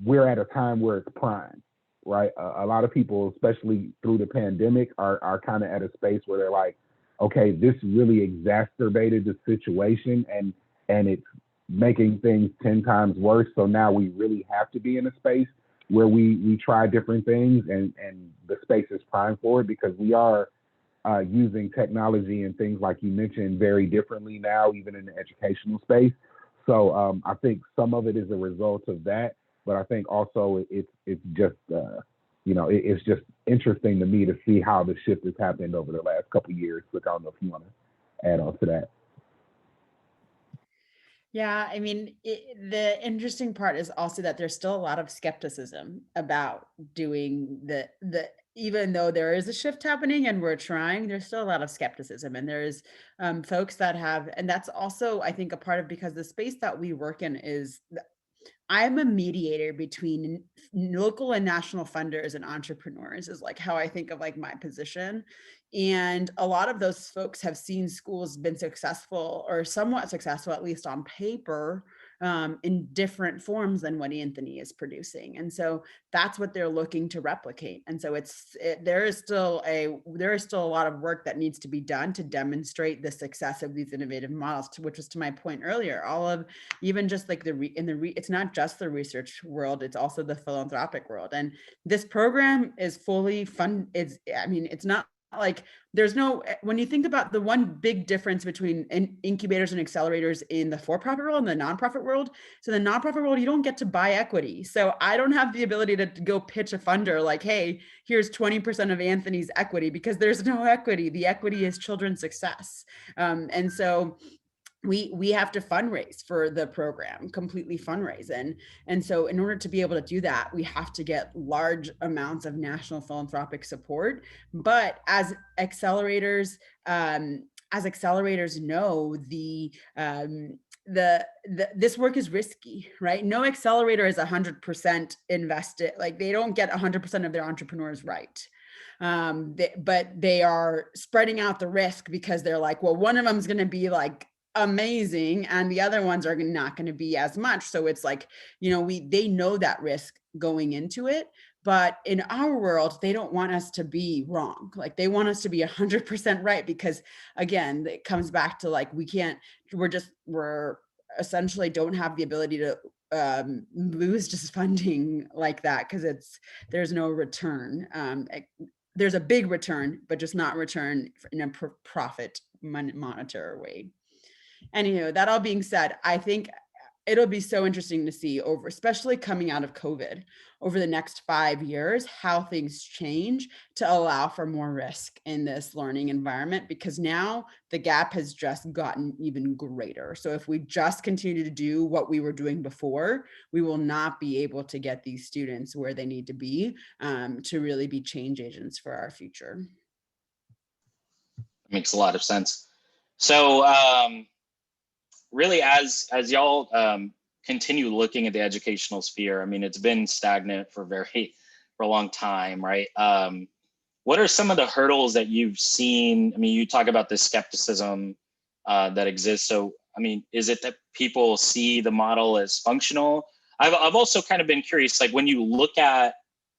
Speaker 3: we're at a time where it's prime, right? A lot of people, especially through the pandemic, are kind of at a space where they're like, okay, this really exacerbated the situation and it's making things 10 times worse. So now we really have to be in a space where we try different things and the space is prime for it, because we are using technology and things like you mentioned very differently now, even in the educational space. So I think some of it is a result of that, but I think also it's just it's just interesting to me to see how the shift has happened over the last couple of years. Look, I don't know if you want to add on to that.
Speaker 2: Yeah, I mean, the interesting part is also that there's still a lot of skepticism about doing even though there is a shift happening and we're trying, there's still a lot of skepticism. And there's folks that have, and that's also, I think, a part of, because the space that we work in is, I'm a mediator between local and national funders and entrepreneurs, is like how I think of like my position. And a lot of those folks have seen schools been successful or somewhat successful, at least on paper, in different forms than what Anthony is producing. And so that's what they're looking to replicate. And so there is still a lot of work that needs to be done to demonstrate the success of these innovative models, which was to my point earlier. All of, even just like it's not just the research world, it's also the philanthropic world. And this program is fully it's not like there's no, when you think about the one big difference between incubators and accelerators in the for-profit world and the nonprofit world. So the nonprofit world, you don't get to buy equity. So I don't have the ability to go pitch a funder like, hey, here's 20% of Anthony's equity, because there's no equity. The equity is children's success. And so we have to fundraise for the program, completely fundraise. And so in order to be able to do that, we have to get large amounts of national philanthropic support. But as accelerators know, this work is risky, right? No accelerator is 100% invested. Like, they don't get 100% of their entrepreneurs right. But they are spreading out the risk, because they're like, well, one of them is going to be like amazing and the other ones are not going to be as much. So it's like, they know that risk going into it. But in our world, they don't want us to be wrong. Like, they want us to be 100% right, because again, it comes back to like, we're essentially don't have the ability to lose just funding like that, because there's no return. There's a big return, but just not return in a profit monetary way. Anywho, that all being said, I think it'll be so interesting to see, especially coming out of COVID, over the next 5 years, how things change to allow for more risk in this learning environment, because now the gap has just gotten even greater. So if we just continue to do what we were doing before, we will not be able to get these students where they need to be to really be change agents for our future.
Speaker 1: Makes a lot of sense. So really, as y'all continue looking at the educational sphere, I mean, it's been stagnant for a long time, right? What are some of the hurdles that you've seen? I mean, you talk about the skepticism that exists. So, I mean, is it that people see the model as functional? I've also kind of been curious, like when you look at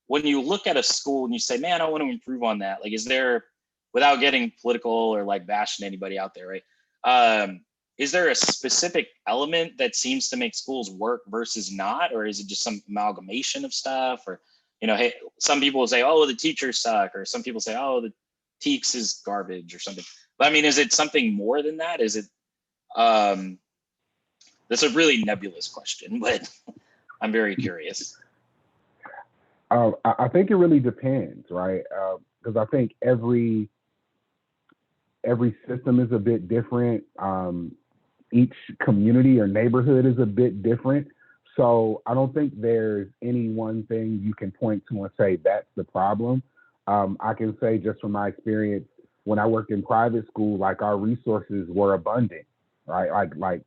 Speaker 1: a school and you say, man, I want to improve on that. Like, is there, without getting political or like bashing anybody out there, right? Is there a specific element that seems to make schools work versus not, or is it just some amalgamation of stuff? Or, hey, some people will say, oh, the teachers suck, or some people say, oh, the TEKS is garbage or something. But I mean, is it something more than that? Is it, that's a really nebulous question, but I'm very curious.
Speaker 3: I think it really depends, right? Because I think every system is a bit different. Each community or neighborhood is a bit different. So I don't think there's any one thing you can point to and say that's the problem. I can say just from my experience, when I worked in private school, like our resources were abundant, right? Like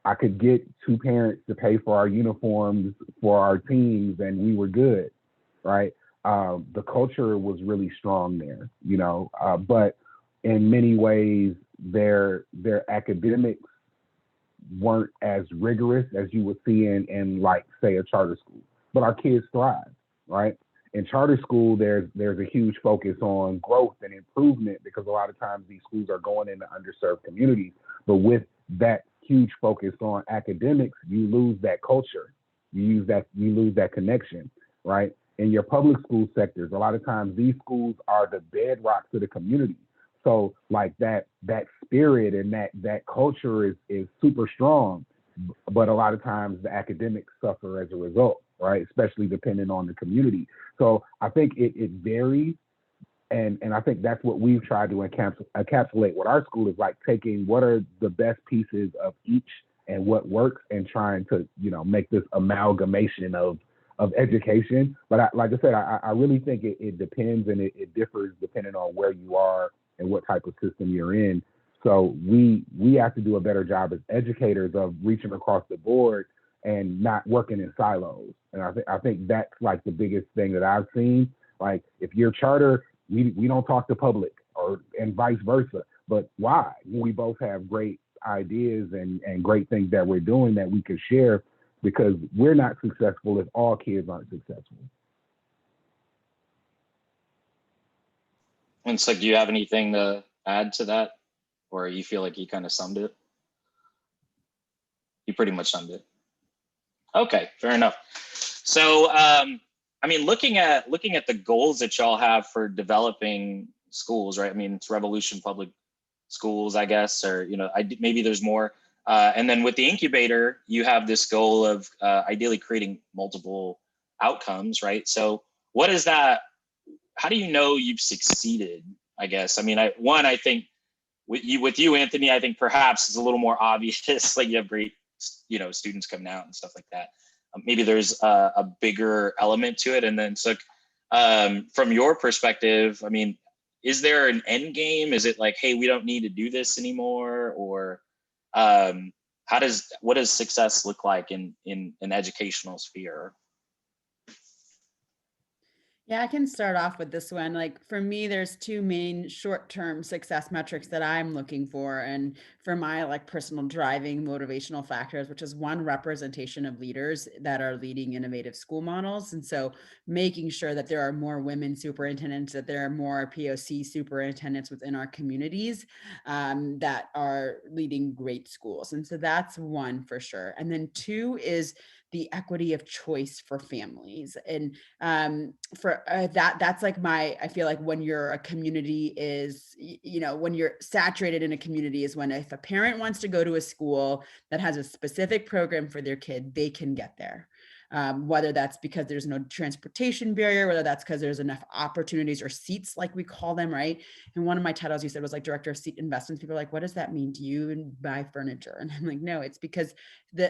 Speaker 3: I could get 2 parents to pay for our uniforms for our teams and we were good, right? The culture was really strong there, but in many ways their academics weren't as rigorous as you would see in like, say, a charter school. But our kids thrive, right? In charter school, there's a huge focus on growth and improvement, because a lot of times these schools are going into underserved communities. But with that huge focus on academics, you lose that culture. You lose that connection, right? In your public school sectors, a lot of times these schools are the bedrocks of the community. So like that spirit and that culture is super strong. but a lot of times the academics suffer as a result, right? Especially depending on the community. So I think it varies. And I think that's what we've tried to encapsulate with our school, is like taking what are the best pieces of each and what works, and trying to, make this amalgamation of education. But like I said, I really think it depends, and it differs depending on where you are and what type of system you're in. So we have to do a better job as educators of reaching across the board and not working in silos. And I think that's like the biggest thing that I've seen. Like if you're charter, we don't talk to public, and vice versa. But why? We both have great ideas and great things that we're doing that we could share, because we're not successful if all kids aren't successful.
Speaker 1: And so do you have anything to add to that? Or you feel like you kind of summed it? You pretty much summed it. Okay, fair enough. So, I mean, looking at the goals that y'all have for developing schools, right? I mean, it's Revolution Public Schools, I guess, or, maybe there's more. And then with the incubator, you have this goal of ideally creating multiple outcomes, right? So what is that? How do you know you've succeeded, I guess? I mean, I think with you, Anthony, I think perhaps it's a little more obvious, like you have great, students coming out and stuff like that. Maybe there's a bigger element to it. And then Sukh, from your perspective, I mean, is there an end game? Is it like, hey, we don't need to do this anymore? Or what does success look like in an educational sphere?
Speaker 2: Yeah, I can start off with this one. Like for me, there's two main short-term success metrics that I'm looking for. And for my personal driving motivational factors, which is one, representation of leaders that are leading innovative school models. And so making sure that there are more women superintendents, that there are more POC superintendents within our communities that are leading great schools. And so that's one for sure. And then two is the equity of choice for families. And for that's like I feel like when you're a community is, when you're saturated in a community is when if a parent wants to go to a school that has a specific program for their kid, they can get there. Whether that's because there's no transportation barrier, whether that's because there's enough opportunities or seats, like we call them, right? And one of my titles you said was like director of seat investments. People are like, what does that mean? Do you buy furniture? And I'm like, no, it's because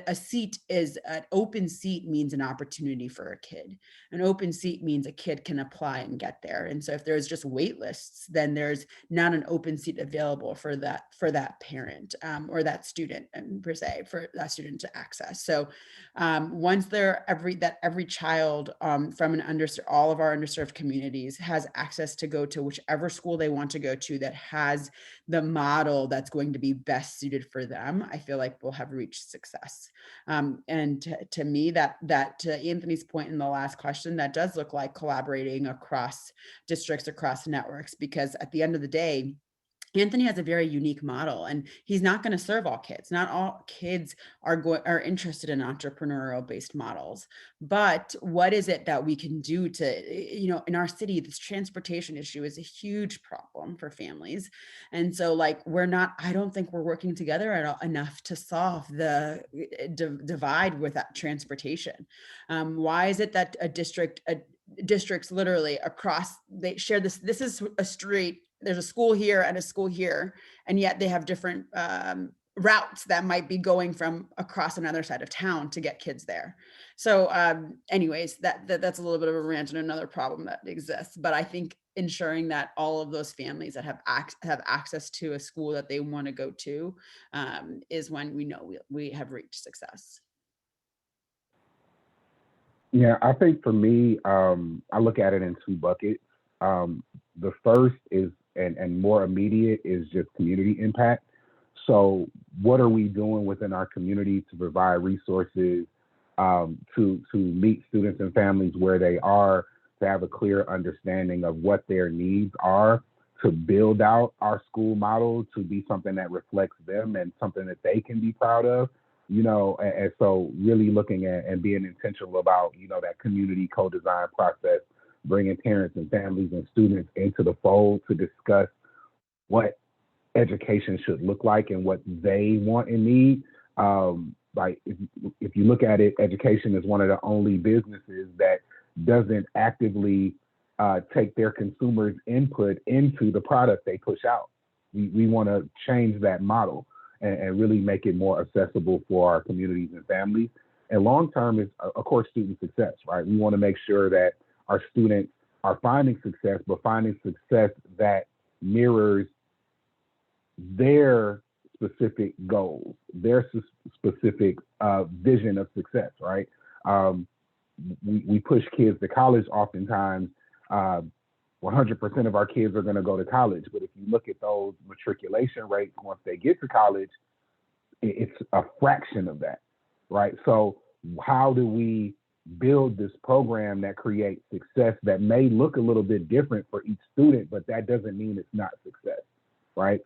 Speaker 2: a seat is an open seat means an opportunity for a kid. An open seat means a kid can apply and get there. And so if there's just wait lists, then there's not an open seat available for that parent or that student per se, for that student to access. So once every child from all of our underserved communities has access to go to whichever school they want to go to that has the model that's going to be best suited for them, I feel like we'll have reached success. And to me, that to Anthony's point in the last question, that does look like collaborating across districts, across networks, because at the end of the day, Anthony has a very unique model, and he's not going to serve all kids. Not all kids are interested in entrepreneurial based models. But what is it that we can do to, in our city, this transportation issue is a huge problem for families. And so I don't think we're working together enough to solve the divide with that transportation. Why is it that districts literally across, they share this is a street, there's a school here and a school here, and yet they have different routes that might be going from across another side of town to get kids there. So anyways, that's a little bit of a rant and another problem that exists. But I think ensuring that all of those families that have access to a school that they want to go to is when we know we have reached success.
Speaker 3: Yeah, I think for me, I look at it in two buckets. The first is, and more immediate, is just community impact. So what are we doing within our community to provide resources to meet students and families where they are, to have a clear understanding of what their needs are, to build out our school model to be something that reflects them and something that they can be proud of, and so really looking at and being intentional about, that community co-design process, bringing parents and families and students into the fold to discuss what education should look like and what they want and need. like if you look at it, education is one of the only businesses that doesn't actively take their consumers' input into the product they push out. We want to change that model and really make it more accessible for our communities and families. And long term is, of course, student success, right? We want to make sure that our students are finding success, but finding success that mirrors their specific goals, their specific vision of success, right? We push kids to college oftentimes. 100% of our kids are going to go to college, but if you look at those matriculation rates once they get to college, it's a fraction of that, right? So how do we build this program that creates success that may look a little bit different for each student, but that doesn't mean it's not success, right?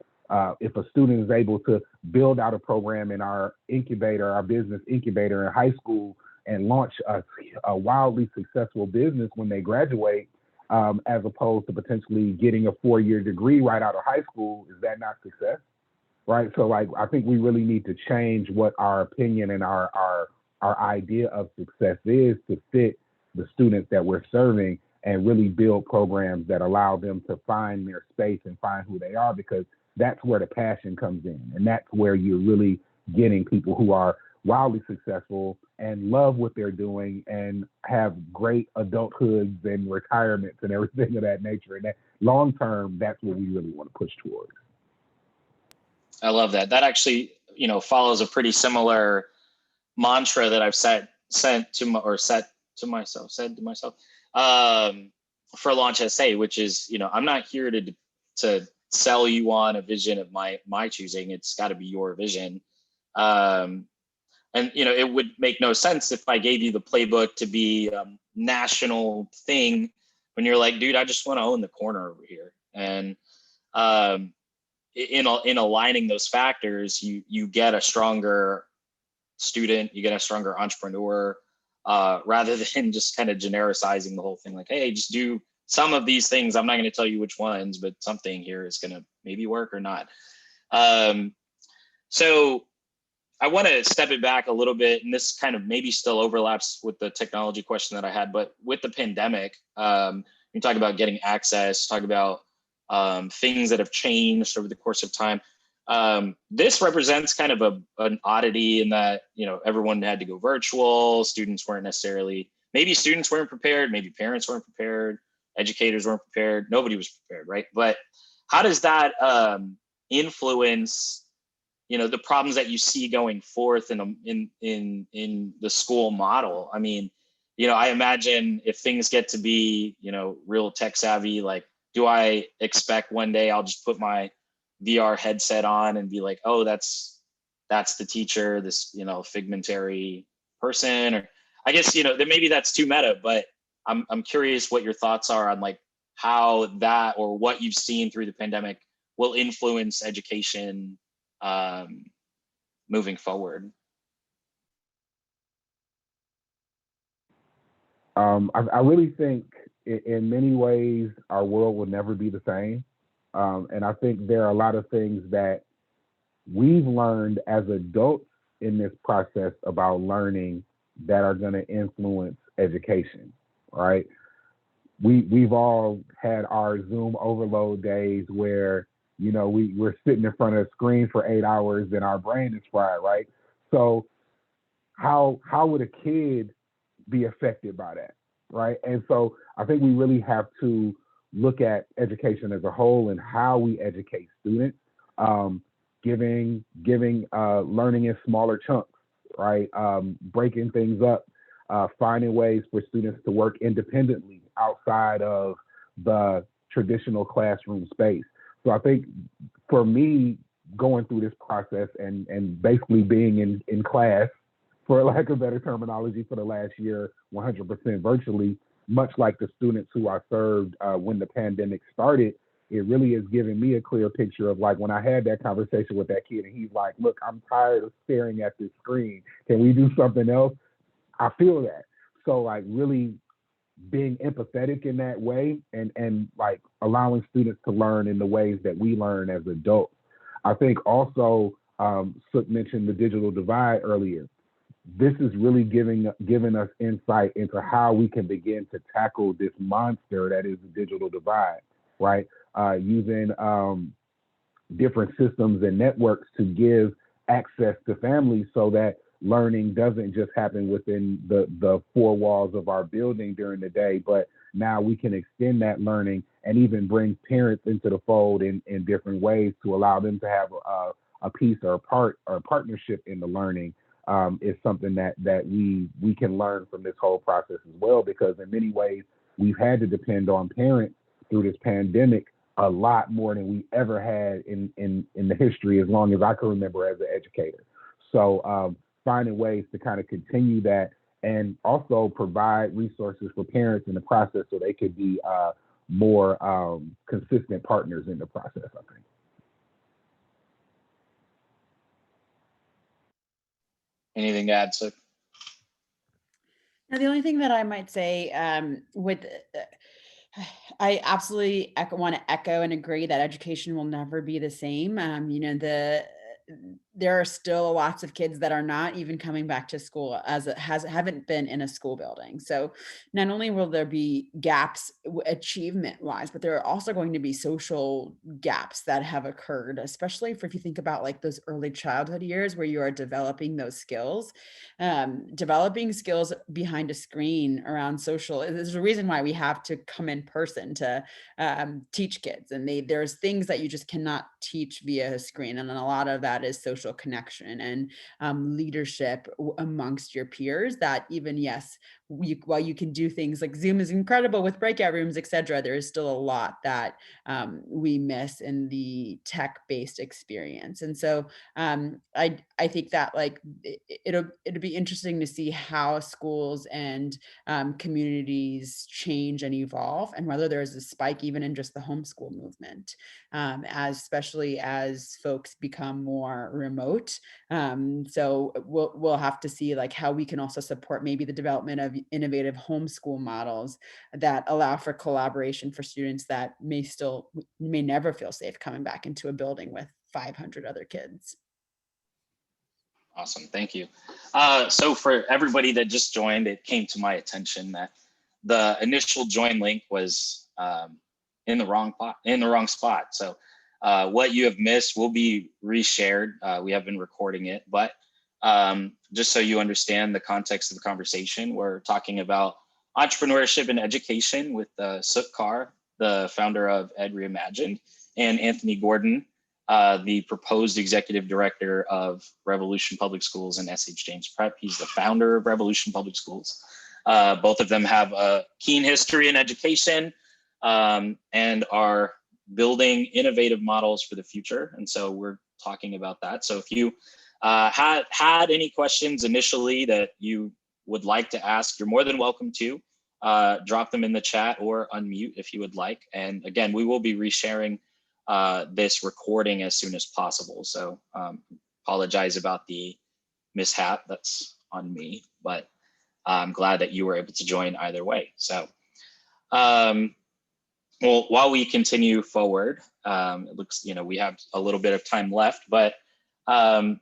Speaker 3: If a student is able to build out a program in our incubator, our business incubator in high school, and launch a wildly successful business when they graduate, as opposed to potentially getting a 4-year degree right out of high school, is that not success? Right? So like, I think we really need to change what our opinion and our idea of success is to fit the students that we're serving, and really build programs that allow them to find their space and find who they are, because that's where the passion comes in. And that's where you're really getting people who are wildly successful and love what they're doing and have great adulthoods and retirements and everything of that nature. And that long term, that's what we really want to push towards.
Speaker 1: I love that. That actually, follows a pretty similar mantra that I've said to myself for Launch SA, which is, I'm not here to sell you on a vision of my choosing. It's got to be your vision. And, it would make no sense if I gave you the playbook to be a national thing when you're like, dude, I just want to own the corner over here. And in aligning those factors, you get a stronger student, you get a stronger entrepreneur, rather than just kind of genericizing the whole thing. Like, hey, just do some of these things. I'm not going to tell you which ones, but something here is going to maybe work or not. So I want to step it back a little bit, and this kind of maybe still overlaps with the technology question that I had, but with the pandemic, you talk about getting access, talk about things that have changed over the course of time. This represents kind of an oddity in that, everyone had to go virtual. Students weren't prepared, maybe parents weren't prepared, educators weren't prepared, nobody was prepared, right? But how does that influence the problems that you see going forth in the school model? I mean, I imagine if things get to be, real tech savvy, like, do I expect one day I'll just put my VR headset on and be like, oh, that's the teacher, this, figmentary person? Or I guess, that maybe that's too meta, but I'm curious what your thoughts are on like how that, or what you've seen through the pandemic, will influence education moving forward.
Speaker 3: I really think in many ways our world will never be the same. And I think there are a lot of things that we've learned as adults in this process about learning that are going to influence education, right? We've all had our Zoom overload days where we're sitting in front of a screen for 8 hours and our brain is fried, right? So how would a kid be affected by that, right? And so I think we really have to look at education as a whole and how we educate students, giving learning in smaller chunks, right? Breaking things up, finding ways for students to work independently outside of the traditional classroom space. So I think for me, going through this process and basically being in class, for lack of better terminology, for the last year, 100% virtually, much like the students who I served when the pandemic started, it really has given me a clear picture of like when I had that conversation with that kid and he's like, look, I'm tired of staring at this screen. Can we do something else? I feel that. So like really being empathetic in that way and like allowing students to learn in the ways that we learn as adults. I think also Sukh mentioned the digital divide earlier. this is really giving us insight into how we can begin to tackle this monster that is the digital divide, right? Using different systems and networks to give access to families so that learning doesn't just happen within the four walls of our building during the day, but now we can extend that learning and even bring parents into the fold in different ways to allow them to have a piece or a part or a partnership in the learning. Is something that we can learn from this whole process as well, because in many ways we've had to depend on parents through this pandemic a lot more than we ever had in the history as long as I can remember as an educator. So finding ways to kind of continue that and also provide resources for parents in the process so they could be more consistent partners in the process, I think.
Speaker 1: Anything to add, Sukh?
Speaker 2: Now, the only thing that I might say I absolutely want to echo and agree that education will never be the same. There are still lots of kids that are not even coming back to school as it haven't been in a school building. So not only will there be gaps achievement wise, but there are also going to be social gaps that have occurred, especially if you think about like those early childhood years where you are developing those skills. Developing skills behind a screen around social, there's a reason why we have to come in person to teach kids, and there's things that you just cannot teach via a screen, and then a lot of that is social connection and leadership amongst your peers that even, yes, while you can do things like Zoom is incredible with breakout rooms, etc., there is still a lot that we miss in the tech-based experience. And so I think that like it'll be interesting to see how schools and communities change and evolve, and whether there's a spike even in just the homeschool movement, especially as folks become more remote. So we'll have to see like how we can also support maybe the development of innovative homeschool models that allow for collaboration for students that may never feel safe coming back into a building with 500 other kids.
Speaker 1: Awesome, thank you. So for everybody that just joined, it came to my attention that the initial join link was in the wrong spot. So what you have missed will be reshared. We have been recording it, but just so you understand the context of the conversation, we're talking about entrepreneurship and education with Sukh Kaur, the founder of Ed Reimagined, and Anthony Gordon, the proposed executive director of Revolution Public Schools and S.H. James Prep. He's the founder of Revolution Public Schools. Both of them have a keen history in education and are building innovative models for the future. And so we're talking about that. So if you had any questions initially that you would like to ask, you're more than welcome to drop them in the chat or unmute if you would like. And again, we will be resharing this recording as soon as possible. So apologize about the mishap, that's on me, but I'm glad that you were able to join either way. So well, while we continue forward, it looks, we have a little bit of time left, but I'd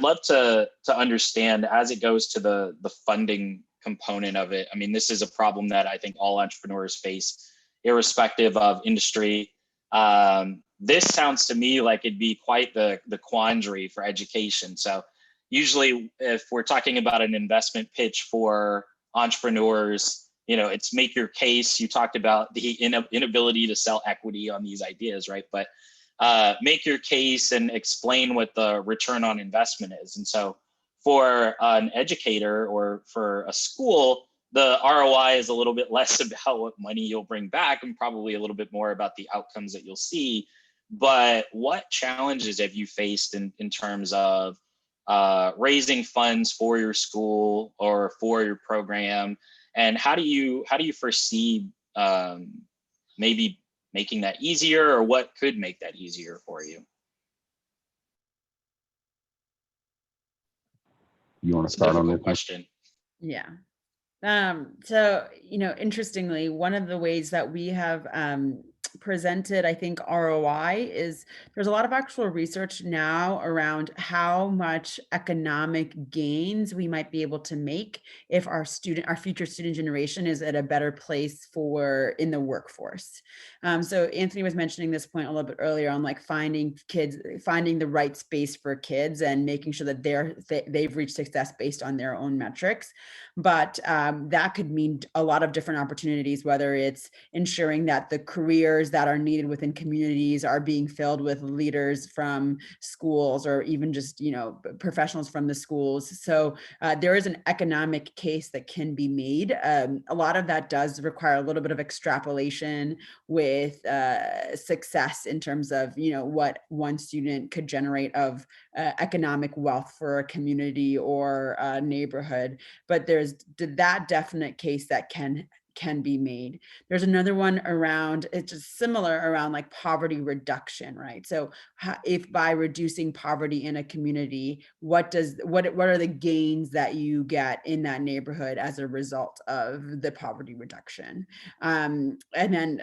Speaker 1: love to understand as it goes to the funding component of it. I mean, this is a problem that I think all entrepreneurs face, irrespective of industry. This sounds to me like it'd be quite the quandary for education. So usually if we're talking about an investment pitch for entrepreneurs, it's make your case. You talked about the inability to sell equity on these ideas, right? But make your case and explain what the return on investment is. And so for an educator or for a school, the ROI is a little bit less about what money you'll bring back and probably a little bit more about the outcomes that you'll see. But what challenges have you faced in terms of raising funds for your school or for your program? And how do you foresee maybe making that easier, or what could make that easier for you?
Speaker 3: You want to start on this
Speaker 1: question?
Speaker 2: Yeah. So, interestingly, one of the ways that we have presented, I think, ROI is there's a lot of actual research now around how much economic gains we might be able to make if our future student generation is at a better place in the workforce. So Anthony was mentioning this point a little bit earlier on, like finding the right space for kids and making sure that they've reached success based on their own metrics. But that could mean a lot of different opportunities, whether it's ensuring that the careers that are needed within communities are being filled with leaders from schools, or even just, professionals from the schools. So there is an economic case that can be made. A lot of that does require a little bit of extrapolation with success in terms of, what one student could generate of economic wealth for a community or a neighborhood. But there's that definite case that can be made. There's another one around, it's just similar around like poverty reduction, right? So if by reducing poverty in a community, what are the gains that you get in that neighborhood as a result of the poverty reduction? And then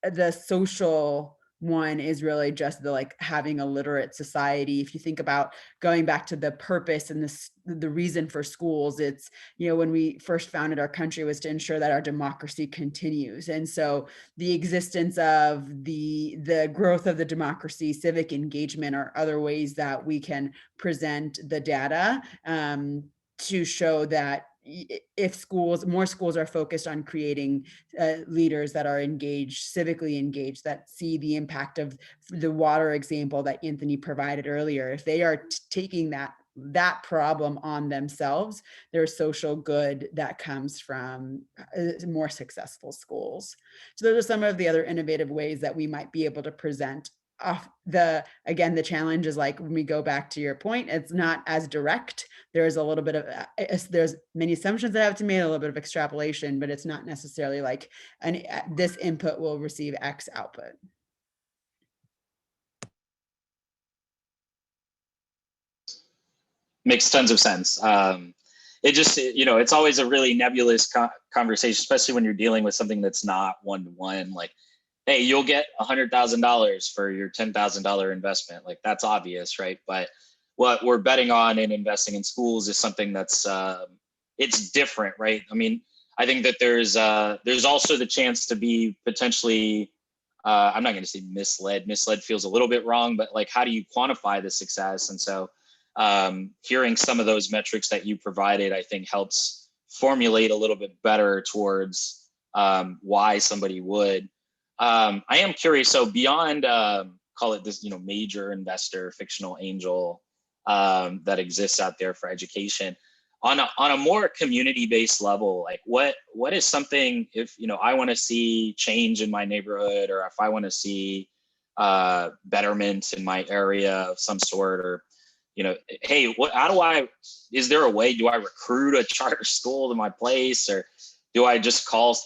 Speaker 2: the social one is really just having a literate society. If you think about going back to the purpose and the reason for schools, it's, when we first founded our country was to ensure that our democracy continues. And so the existence of the growth of the democracy, civic engagement, are other ways that we can present the data to show that if more schools are focused on creating leaders that are engaged, civically engaged, that see the impact of the water example that Anthony provided earlier, if they are taking that problem on themselves, there's social good that comes from more successful schools. So those are some of the other innovative ways that we might be able to present off the challenge is, like, when we go back to your point, it's not as direct. There's a little bit of there's many assumptions that have to be made, a little bit of extrapolation, but it's not necessarily like this input will receive X output.
Speaker 1: Makes tons of sense. It just, it's always a really nebulous conversation, especially when you're dealing with something that's not one-to-one. Like, hey, you'll get $100,000 for your $10,000 investment. Like, that's obvious, right? But what we're betting on in investing in schools is something that's, it's different, right? I mean, I think that there's also the chance to be potentially, I'm not going to say misled. Misled feels a little bit wrong, but like, how do you quantify the success? And so hearing some of those metrics that you provided, I think helps formulate a little bit better towards why somebody would. I am curious. So beyond, call it this, major investor, fictional angel that exists out there for education, on a more community-based level, like what is something, if I want to see change in my neighborhood, or if I want to see betterment in my area of some sort, or hey, is there a way, do I recruit a charter school to my place, or do I just call,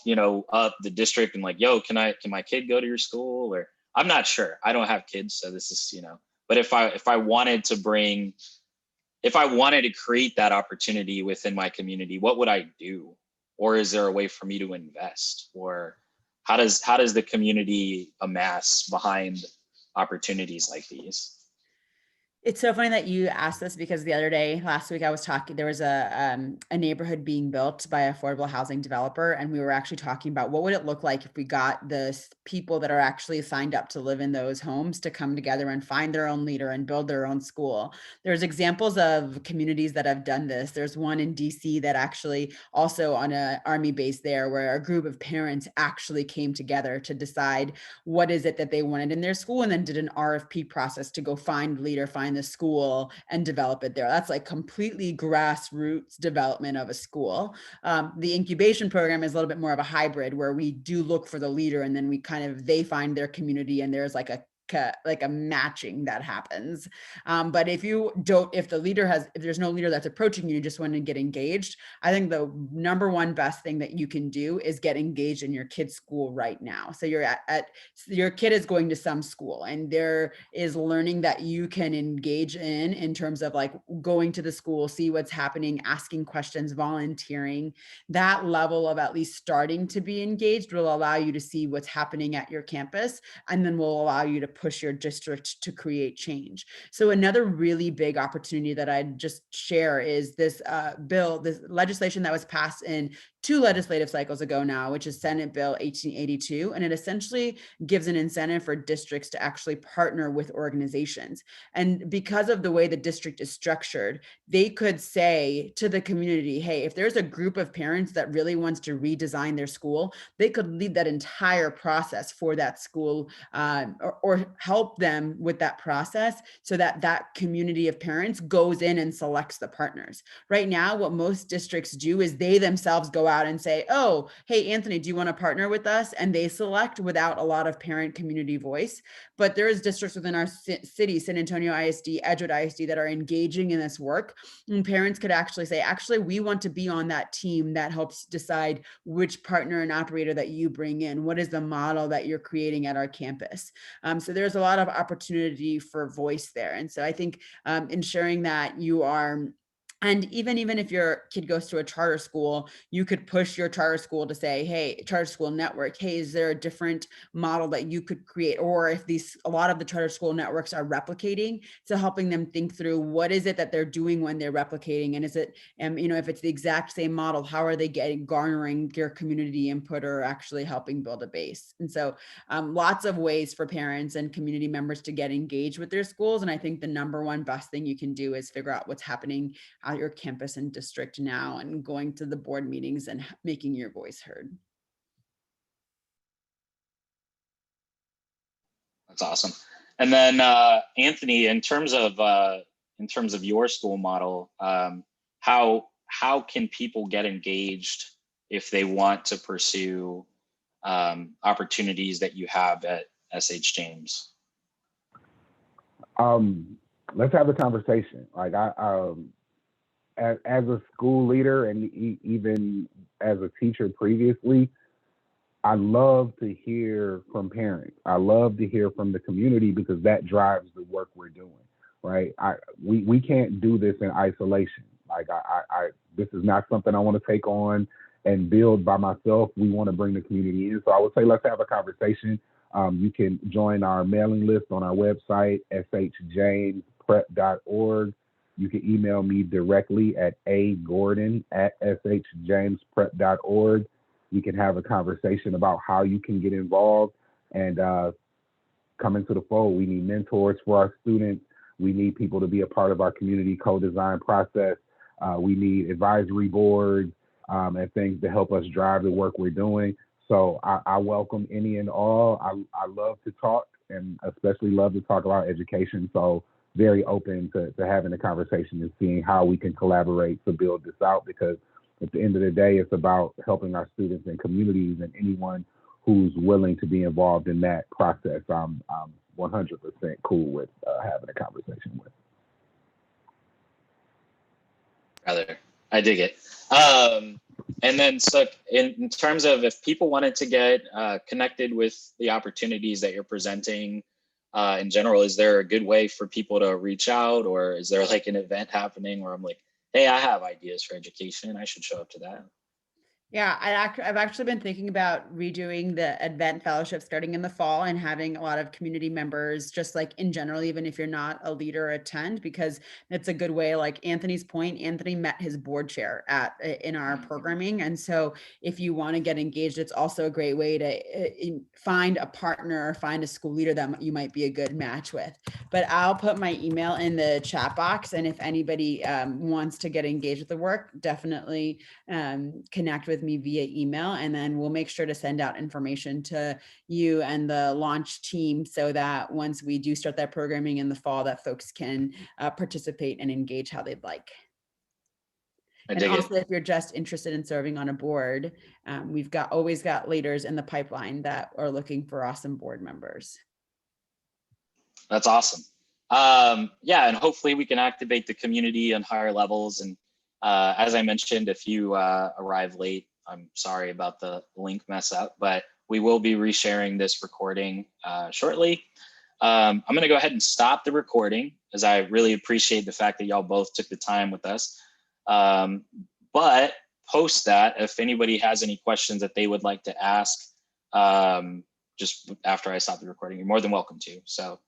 Speaker 1: up the district and like, yo, can my kid go to your school? Or I'm not sure. I don't have kids. So this is, but if I wanted to create that opportunity within my community, what would I do? Or is there a way for me to invest? Or how does the community amass behind opportunities like these?
Speaker 2: It's so funny that you asked this, because the other day, last week, I was talking, there was a neighborhood being built by an affordable housing developer. And we were actually talking about what would it look like if we got the people that are actually signed up to live in those homes to come together and find their own leader and build their own school. There's examples of communities that have done this. There's one in DC that actually also on an army base there, where a group of parents actually came together to decide what is it that they wanted in their school, and then did an RFP process to go find leader, find the school, and develop it there. That's like completely grassroots development of a school. The incubation program is a little bit more of a hybrid, where we do look for the leader, and then they find their community, and there's like a like a matching that happens. But if there's no leader that's approaching you, just want to get engaged, I think the number one best thing that you can do is get engaged in your kid's school right now. So you're your kid is going to some school, and there is learning that you can engage in terms of like going to the school, see what's happening, asking questions, volunteering. That level of at least starting to be engaged will allow you to see what's happening at your campus, and then will allow you to push your district to create change. So another really big opportunity that I'd just share is this this legislation that was passed in 2 legislative cycles ago now, which is Senate Bill 1882. And it essentially gives an incentive for districts to actually partner with organizations. And because of the way the district is structured, they could say to the community, hey, if there's a group of parents that really wants to redesign their school, they could lead that entire process for that school, or help them with that process, so that that community of parents goes in and selects the partners. Right now, what most districts do is they themselves go out and say, oh, hey, Anthony, do you want to partner with us? And they select without a lot of parent community voice. But there is districts within our city, San Antonio ISD, Edgewood ISD, that are engaging in this work. And parents could actually say, actually, we want to be on that team that helps decide which partner and operator that you bring in. What is the model that you're creating at our campus? So there's a lot of opportunity for voice there. And so I think ensuring that you are, and even if your kid goes to a charter school, you could push your charter school to say, hey, charter school network, hey, is there a different model that you could create? Or if a lot of the charter school networks are replicating, so helping them think through what is it that they're doing when they're replicating, and is it, if it's the exact same model, how are they garnering your community input or actually helping build a base? And so lots of ways for parents and community members to get engaged with their schools. And I think the number one best thing you can do is figure out what's happening at your campus and district now, and going to the board meetings and making your voice heard.
Speaker 1: That's awesome. And then Anthony, in terms of your school model, how can people get engaged if they want to pursue opportunities that you have at SH James?
Speaker 3: Let's have a conversation. Like as a school leader and even as a teacher previously, I love to hear from parents. I love to hear from the community, because that drives the work we're doing, right? We can't do this in isolation. Like this is not something I want to take on and build by myself. We want to bring the community in. So I would say, let's have a conversation. You can join our mailing list on our website, shjamesprep.org. You can email me directly at agordon@shjamesprep.org. We can have a conversation about how you can get involved and come into the fold. We need mentors for our students. We need people to be a part of our community co-design process. We need advisory boards and things to help us drive the work we're doing. So I welcome any and all. I love to talk, and especially love to talk about education. So very open to having a conversation and seeing how we can collaborate to build this out, because at the end of the day, it's about helping our students and communities, and anyone who's willing to be involved in that process, I'm 100% cool with having a conversation with.
Speaker 1: Rather, I dig it. And then, Sukh, in terms of if people wanted to get connected with the opportunities that you're presenting in general, is there a good way for people to reach out, or is there like an event happening where I'm like, hey, I have ideas for education, I should show up to that?
Speaker 2: Yeah, I've actually been thinking about redoing the Advent Fellowship starting in the fall, and having a lot of community members, just like in general, even if you're not a leader, attend, because it's a good way. Like Anthony's point, Anthony met his board chair in our programming. And so if you want to get engaged, it's also a great way to find a partner or find a school leader that you might be a good match with. But I'll put my email in the chat box. And if anybody wants to get engaged with the work, definitely connect with me via email, and then we'll make sure to send out information to you and the launch team, so that once we do start that programming in the fall, that folks can participate and engage how they'd like. And also, if you're just interested in serving on a board, we've always got leaders in the pipeline that are looking for awesome board members.
Speaker 1: That's awesome. Yeah, and hopefully we can activate the community on higher levels. And as I mentioned, if you arrive late, I'm sorry about the link mess up, but we will be resharing this recording shortly. I'm going to go ahead and stop the recording, as I really appreciate the fact that y'all both took the time with us. But post that, if anybody has any questions that they would like to ask, just after I stop the recording, you're more than welcome to. So